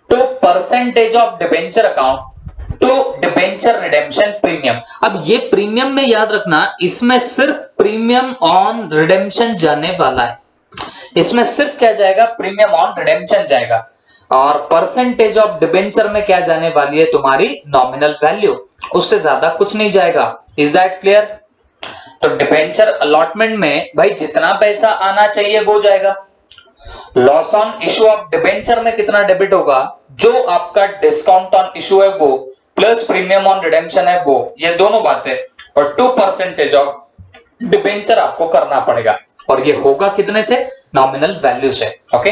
to percentage of debenture account, to debenture redemption premium. अब ये प्रीमियम में याद रखना, इसमें सिर्फ प्रीमियम ऑन रिडेम्पशन जाने वाला है, इसमें सिर्फ क्या जाएगा, प्रीमियम ऑन रिडेम्पशन जाएगा, और परसेंटेज ऑफ डिबेंचर में क्या जाने वाली है, तुम्हारी नॉमिनल वैल्यू, उससे ज्यादा कुछ नहीं जाएगा। Is that clear? तो डिबेंचर अलॉटमेंट में भाई जितना पैसा आना चाहिए वो जाएगा, loss on issue of debenture में कितना डेबिट होगा, जो आपका डिस्काउंट ऑन इशू है वो प्लस प्रीमियम ऑन रिडेम्पशन है वो, ये दोनों बातें, और 2% ऑफ डिबेंचर आपको करना पड़ेगा, और ये होगा कितने से, नॉमिनल वैल्यू से। ओके,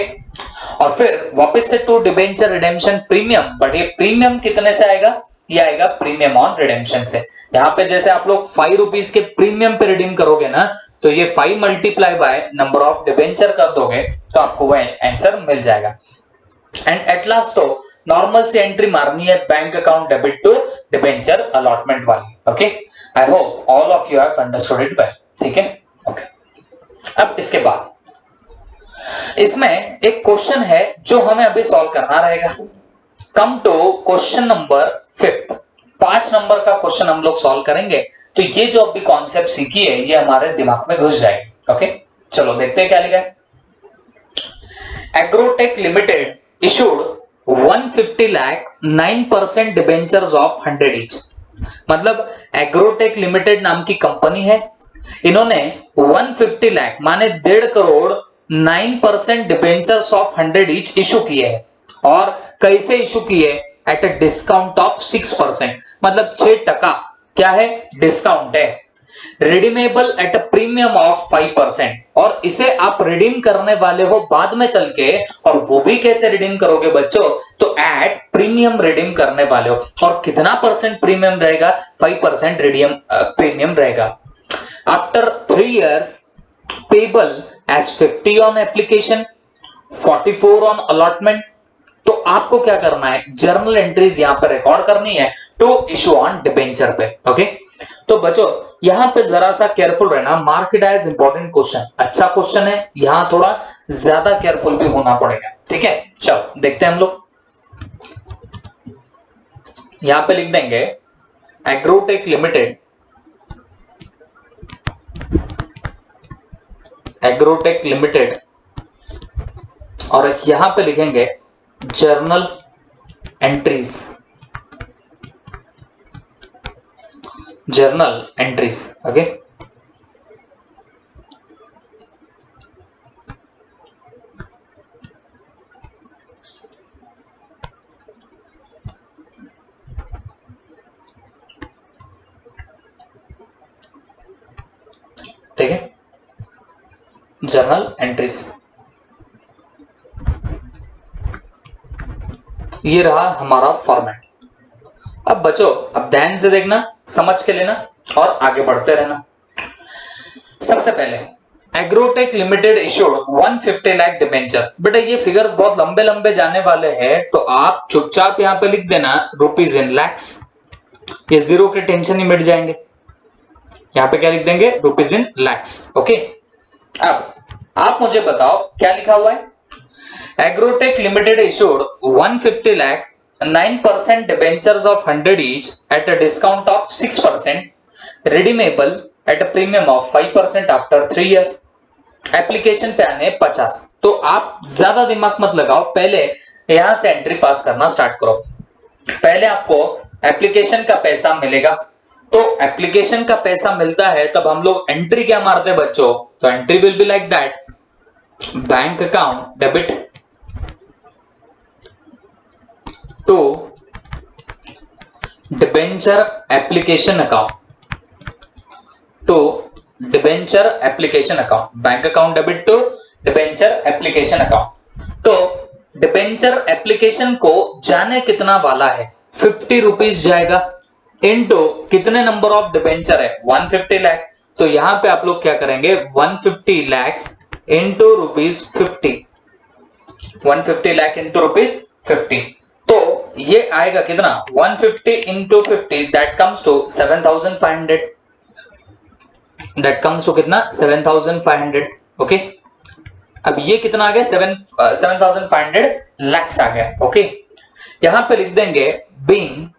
और फिर वापस से to debenture redemption premium, but ये प्रीमियम कितने से आएगा, ये आएगा प्रीमियम ऑन रिडेम्पशन से। यहां पे जैसे आप लोग 5 रुपीज के प्रीमियम पे रिडीम करोगे ना, तो ये 5 multiply by number of debenture कर दोगे तो आपको वह आंसर मिल जाएगा। एंड एट लास्ट तो नॉर्मल सी एंट्री मारनी है, bank account debit to debenture allotment वाली। Okay, I hope all of you have understood it well. ठीक है, ओके। अब इसके बाद इसमें एक क्वेश्चन है जो हमें अभी सॉल्व करना रहेगा। Come to question number 5, 5 number का क्वेश्चन हम लोग सॉल्व करेंगे, तो ये जो अभी कॉन्सेप्ट सीखी है ये हमारे दिमाग में घुस जाएगी। ओके, चलो देखते हैं क्या लिखा है। Agrotech limited issued 150 lakh 9% debentures of 100 each. मतलब एग्रोटेक लिमिटेड नाम की कंपनी है, इन्होंने 150 लाख माने 1.5 crore 9% debentures of 100 each issue किए हैं, और कैसे इशू किए, एट अ डिस्काउंट ऑफ 6%, मतलब 6% क्या है, डिस्काउंट है, redeemable eight a premium of 5%, और इसे आप रिडीम करने वाले हो बाद में चल के, और वो भी कैसे रिडीम करोगे बच्चों, तो एट प्रीमियम रिडीम करने वाले हो, और कितना परसेंट प्रीमियम रहेगा, 5% रिडीम प्रीमियम रहेगा। After 3 years payable as 50 on application, 44 on allotment। तो आपको क्या करना है, जर्नल एंट्रीज यहां पर रिकॉर्ड करनी है टू इशू ऑन डिबेंचर पे। ओके, तो बच्चों यहां पे जरा सा केयरफुल रहना, mark it as important question, अच्छा क्वेश्चन है, यहां थोड़ा ज्यादा केयरफुल भी होना पड़ेगा। ठीक है, चलो देखते हैं हम लोग। यहां पे लिख देंगे एग्रोटेक लिमिटेड, एग्रोटेक लिमिटेड, और यहां पे लिखेंगे journal entries, journal entries. Okay, ठीक है, जर्नल एंट्रीज। ये रहा हमारा फॉर्मेट। अब बच्चों अब ध्यान से देखना, समझ के लेना और आगे बढ़ते रहना। सबसे पहले agrotech limited issued 150 lakh debenture. बेटा ये फिगर्स बहुत लंबे लंबे जाने वाले हैं, तो आप चुपचाप यहां पे लिख देना रुपीज इन लैक्स। ये जीरो के टेंशन ही मिट जाएंगे। यहां पे क्या लिख देंगे, रुपीज इन लैक्स। ओके, अब आप मुझे बताओ क्या लिखा हुआ है। Agrotech limited issued 150 lakh 9% debentures of 100 each at a discount of 6%, redeemable at a premium of 5% after 3 years. Application पे आने 50। तो आप ज्यादा दिमाग मत लगाओ, पहले यहां से एंट्री पास करना स्टार्ट करो। पहले आपको एप्लीकेशन का पैसा मिलेगा, तो एप्लीकेशन का पैसा मिलता है तब हम लोग एंट्री क्या मारते हैं बच्चों, तो entry will be like that, bank account debit to debenture application account, to debenture application account, bank account debit to debenture application account. तो डिबेंचर एप्लीकेशन को जाने कितना वाला है, 50 रुपीज जाएगा, इनटू कितने नंबर ऑफ डिबेंचर है 150 लाख। तो यहां पे आप लोग क्या करेंगे, 150 lakhs into rupees 50, 150 lakh into rupees 50। तो ये आएगा कितना, 150 into 50, that comes to 7500, that comes to कितना 7500। ओके, अब ये कितना आ गया, 7500 लैक्स आ गया। ओके, यहां पे लिख देंगे being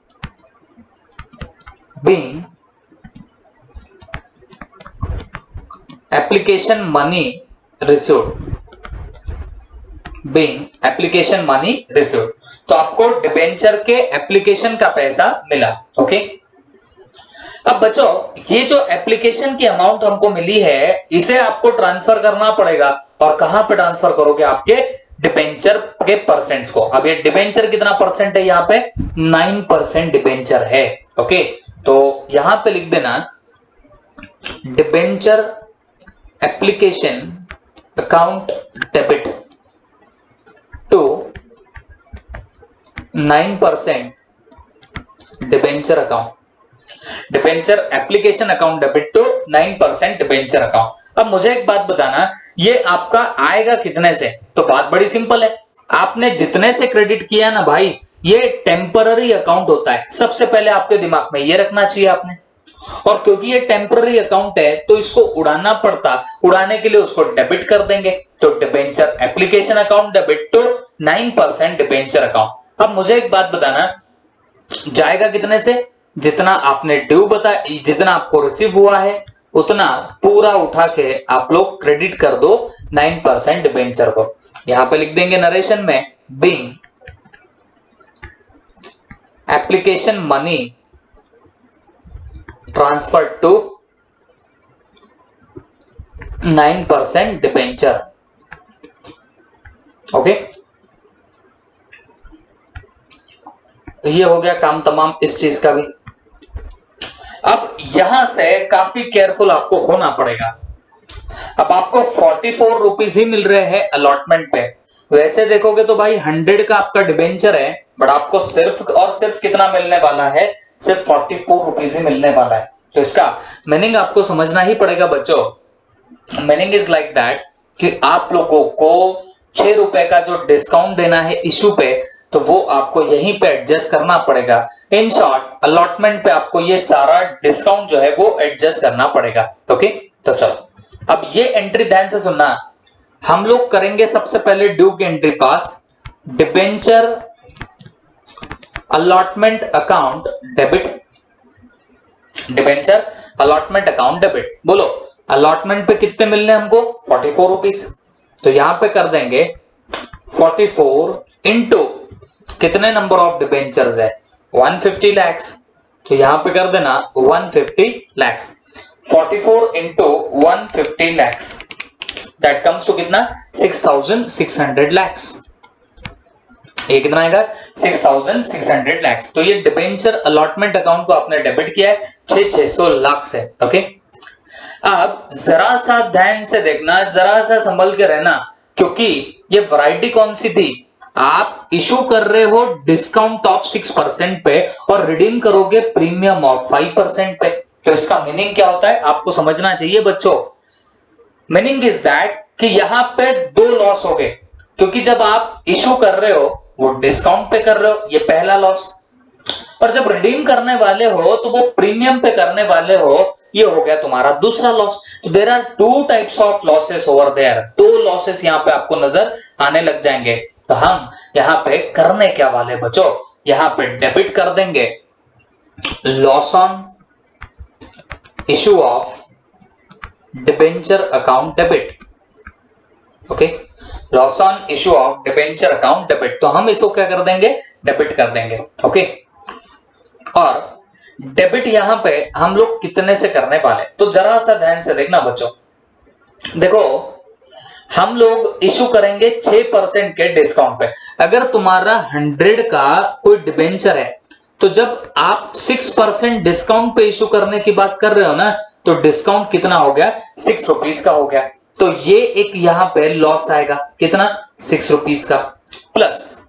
application money received, being application money received. तो आपको डिबेंचर के एप्लीकेशन का पैसा मिला। ओके, अब बच्चों ये जो एप्लीकेशन की अमाउंट हमको मिली है, इसे आपको ट्रांसफर करना पड़ेगा। और कहां पे ट्रांसफर करोगे, आपके डिबेंचर के परसेंट्स को। अब ये डिबेंचर कितना परसेंट है, यहां पे 9% डिबेंचर है। ओके, तो यहां पे लिख देना debenture application account debit to 9% debenture account, debenture application account debit to 9% debenture account. अब मुझे एक बात बताना, ये आपका आएगा कितने से, तो बात बड़ी सिंपल है, आपने जितने से क्रेडिट किया ना भाई, ये टेम्पररी अकाउंट होता है। सबसे पहले आपके दिमाग में ये रखना चाहिए आपने। और क्योंकि ये टेम्पररी अकाउंट है तो इसको उड़ाना पड़ता, उड़ाने के लिए उसको डेबिट कर देंगे। तो debenture application account debit to 9% debenture account. अब मुझे एक बात बताना, जाएगा कितने से, जितना आपने ड्यू बता, जितना आपको रिसीव हुआ है उतना पूरा उठा के आप लोग क्रेडिट कर दो 9% डिबेंचर को। यहां पे लिख देंगे नरेशन में, being application money transfer to 9% debenture. Okay, ये हो गया काम तमाम इस चीज का भी। अब यहां से काफी केयरफुल आपको होना पड़ेगा। अब आपको 44 रुपीज ही मिल रहे हैं अलॉटमेंट पे। वैसे देखोगे तो भाई 100 का आपका डिबेंचर है, बट आपको सिर्फ और सिर्फ कितना मिलने वाला है, सिर्फ 44 रुपीज ही मिलने वाला है। तो इसका मीनिंग आपको समझना ही पड़ेगा बच्चों। मीनिंग इज लाइक दैट कि आप लोगों को 6 रुपए का जो डिस्काउंट देना है इशू पे, तो वो आपको यहीं पे एडजस्ट करना पड़ेगा। इन शॉर्ट अलॉटमेंट पे आपको ये सारा डिस्काउंट जो है वो एडजस्ट करना पड़ेगा। ओके, तो चलो अब ये एंट्री ध्यान से सुनना। हम लोग करेंगे सबसे पहले ड्यू की एंट्री पास, debenture allotment account debit, debenture allotment account debit. बोलो अलॉटमेंट पे कितने मिलने हमको, 44 रुपीज। तो यहां पे कर देंगे 44 इंटू कितने नंबर ऑफ डिबेंचर्स है, 150 लैक्स। तो यहां पे कर देना 150 lakhs, 44 into 150 lakhs, that comes to कितना, 6600 लैक्स। ये कितना आएगा, 6600 लैक्स। तो ये डिबेंचर अलॉटमेंट अकाउंट को आपने डेबिट किया है 600 लाख से। ओके, अब जरा सा ध्यान से देखना, जरा सा संभल के रहना, क्योंकि ये वैरायटी कौन सी थी, आप इशू कर रहे हो डिस्काउंट ऑफ 6% पे और रिडीम करोगे प्रीमियम ऑफ 5% पे। तो इसका मीनिंग क्या होता है आपको समझना चाहिए बच्चों। मीनिंग इज दैट कि यहां पे दो लॉस हो गए, क्योंकि जब आप इशू कर रहे हो वो डिस्काउंट पे कर रहे हो, ये पहला लॉस, और जब रिडीम करने वाले हो तो वो प्रीमियम पे करने वाले हो, ये हो गया तुम्हारा दूसरा लॉस। तो there are two types of losses over there, दो लॉसेस यहां पे आपको नजर आने लग जाएंगे। तो हम यहां पे करने क्या वाले बच्चों, यहां पे डेबिट कर देंगे loss on issue of debenture account debit. Okay, loss on issue of debenture account debit, तो हम इसको क्या कर देंगे, डेबिट कर देंगे। ओके, और डेबिट यहां पे हम लोग कितने से करने वाले, तो जरा सा ध्यान से देखना बच्चों। देखो हम लोग इशू करेंगे 6% के डिस्काउंट पे। अगर तुम्हारा 100 का कोई डिबेंचर है तो जब आप 6% डिस्काउंट पे इशू करने की बात कर रहे हो ना, तो डिस्काउंट कितना हो गया, 6 रुपीस का हो गया। तो ये एक यहां पे लॉस आएगा, कितना, 6 रुपीस का। प्लस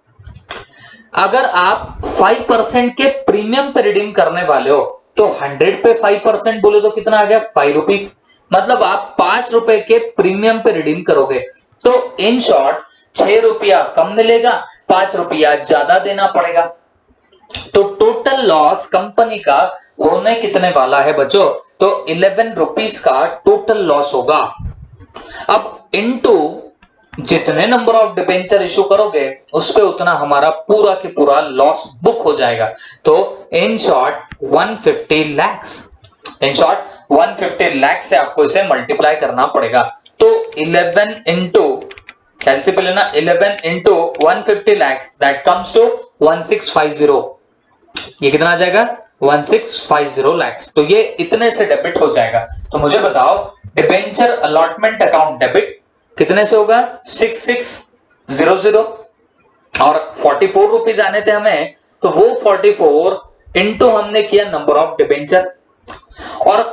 अगर आप 5% के प्रीमियम पे रिडीम करने वाले हो तो 100 पे 5% बोले तो कितना आ गया, 5 रुपीस। मतलब आप 5 रुपए के प्रीमियम पे रिडीम करोगे तो इन शॉर्ट 6 रुपया कम मिलेगा, 5 रुपया ज्यादा देना पड़ेगा। तो टोटल लॉस कंपनी का होने कितने वाला है बच्चों, तो 11 रुपीस का टोटल लॉस होगा। अब इनटू जितने नंबर ऑफ डिबेंचर इशू करोगे उस पे उतना हमारा पूरा के पूरा लॉस बुक हो जाएगा। तो in short 150 lakhs, in short 150 lakh से आपको इसे मल्टीप्लाई करना पड़ेगा। तो 11 इंटू, कैसे पे लेना, 11 into 150 lakhs, that comes to 1650। ये कितना आ जाएगा, 1650 लैक्स। तो ये इतने से डेबिट हो जाएगा। तो मुझे बताओ डिबेंचर अलॉटमेंट अकाउंट डेबिट कितने से होगा, 6600, और 44 रुपीज आने थे हमें, तो वो 44 इंटू हमने किया नंबर ऑफ डिबेंचर। और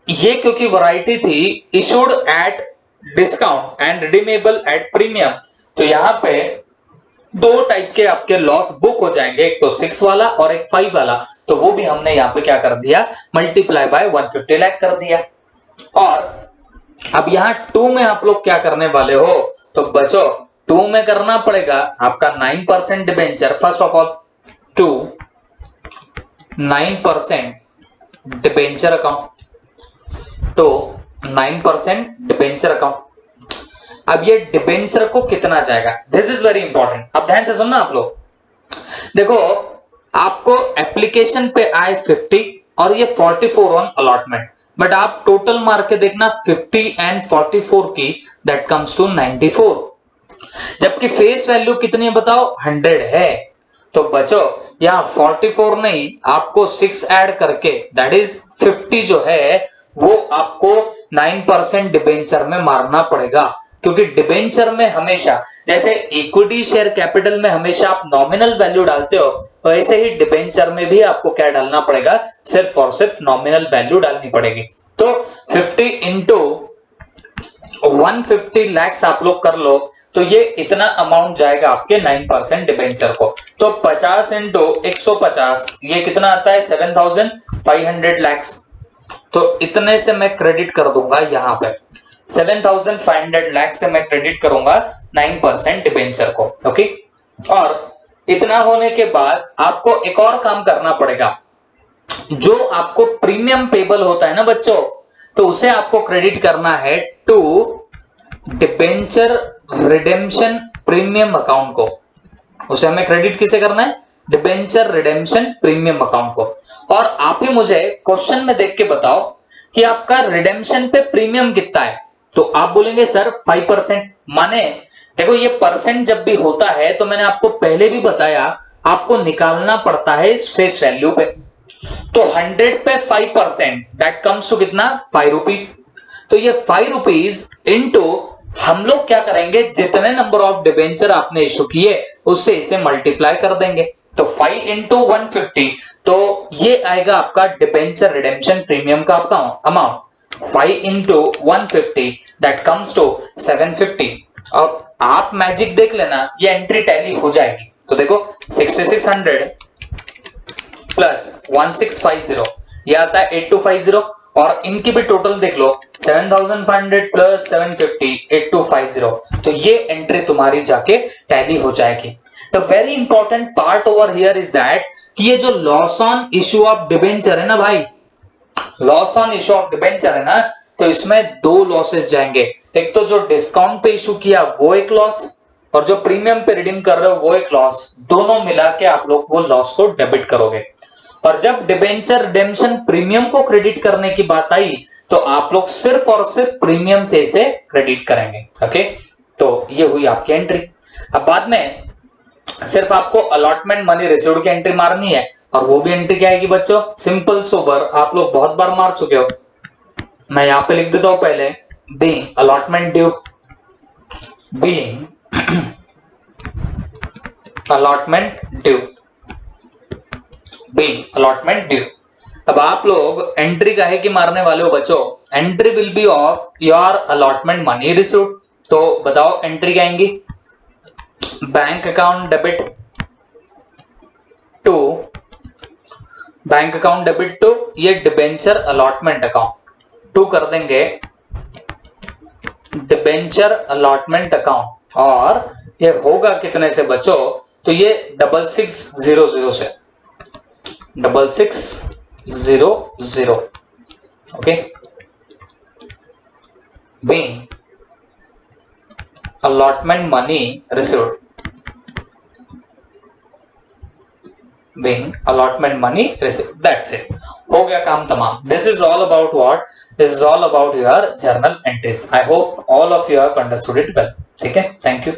ये क्योंकि वैरायटी थी issued at discount and redeemable at premium, तो यहां पे दो टाइप के आपके लॉस बुक हो जाएंगे, एक तो 6 वाला और एक 5 वाला। तो वो भी हमने यहां पे क्या कर दिया, मल्टीप्लाई बाय 150 लाख कर दिया। और अब यहां 2 में आप लोग क्या करने वाले हो, तो बच्चों 2 में करना पड़ेगा आपका 9% debenture. First of all 2 9% debenture account, तो 9% डिबेंचर अकाउंट। अब ये डिबेंचर को कितना जाएगा, दिस इज वेरी इंपॉर्टेंट। अब ध्यान से सुनना आप लोग। देखो आपको एप्लीकेशन पे आए 50 और ये 44 ऑन अलॉटमेंट, बट आप टोटल मार के देखना 50 एंड 44 की, दैट कम्स टू 94। जबकि फेस वैल्यू कितनी है बताओ, 100 है। तो बच्चों यहां 44 नहीं, आपको 6 ऐड करके दैट इज 50 जो है वो आपको 9% डिबेंचर में मारना पड़ेगा। क्योंकि डिबेंचर में हमेशा, जैसे इक्विटी शेयर कैपिटल में हमेशा आप नॉमिनल वैल्यू डालते हो, वैसे ही डिबेंचर में भी आपको क्या डालना पड़ेगा, सिर्फ और सिर्फ नॉमिनल वैल्यू डालनी पड़ेगी। तो 50 इंटू 150 लैक्स आप लोग कर लो, तो ये इतना अमाउंट जाएगा आपके 9% डिबेंचर को। तो 50 इंटू 150, ये कितना आता है, 7500 लैक्स। तो इतने से मैं क्रेडिट कर दूंगा यहां पे, 7500 लाख से मैं क्रेडिट करूंगा 9% डिबेंचर को। ओके, और इतना होने के बाद आपको एक और काम करना पड़ेगा। जो आपको प्रीमियम पेबल होता है ना बच्चों, तो उसे आपको क्रेडिट करना है to debenture redemption premium account को। उसे हमें क्रेडिट किसे करना है, डिबेंचर रिडेम्पशन प्रीमियम अकाउंट को। और आप ही मुझे क्वेश्चन में देख के बताओ कि आपका रिडेम्पशन पे प्रीमियम कितना है, तो आप बोलेंगे सर 5%। माने देखो ये परसेंट जब भी होता है तो मैंने आपको पहले भी बताया, आपको निकालना पड़ता है इस फेस वैल्यू पे। तो 100 पे 5%, दैट कम्स टू कितना, 5 रुपीज। तो ये 5 रुपीज इंटू हम लोग क्या करेंगे, जितने नंबर ऑफ डिबेंचर आपने इशू किए उससे इसे मल्टीप्लाई कर देंगे। तो 5 इंटू 150, तो ये आएगा आपका डिबेंचर रिडेम्पशन प्रीमियम का आपका amount. 5 into 150, that comes to 750। अब आप मैजिक देख लेना, ये एंट्री टैली हो जाएगी। तो देखो 6600 प्लस 1650 ये आता है 8250, और इनकी भी टोटल देख लो 7500 प्लस 750 8250, तो ये एंट्री तुम्हारी जाके टैली हो जाएगी। The very important part over here is that कि ये जो loss on issue of debenture है ना भाई, loss on issue of debenture है ना, तो इसमें दो लॉसेस जाएंगे। एक तो जो डिस्काउंट पे इशू किया वो एक लॉस, और जो प्रीमियम पे रिडीम कर रहे हो वो एक लॉस, दोनों मिला के आप लोग वो लॉस को डेबिट करोगे। और जब डिबेंचर रिडेम्पशन प्रीमियम को क्रेडिट करने की बात आई तो आप लोग सिर्फ और सिर्फ प्रीमियम से इसे क्रेडिट करेंगे। ओके, तो ये हुई आपकी एंट्री। अब बाद में सिर्फ आपको अलॉटमेंट मनी रिसीव्ड की एंट्री मारनी है, और वो भी एंट्री क्या आएगी बच्चों, सिंपल सोबर, आप लोग बहुत बार मार चुके हो। मैं यहां पे लिख देता हूं पहले, being allotment due, being allotment due, being allotment due. अब आप लोग एंट्री काहे की मारने वाले हो बच्चों, entry will be of your allotment money received. तो बताओ एंट्री क्या आएंगी, bank account debit to, bank account debit to ये डिबेंचर अलॉटमेंट अकाउंट, टू कर देंगे डिबेंचर अलॉटमेंट अकाउंट, और ये होगा कितने से बच्चों, तो ये 6600 से 6600, okay, being allotment money received, being allotment money received, that's it, हो गया काम तमाम। This is all about what? This is all about your journal entries. I hope all of you have understood it well. ठीक है, thank you.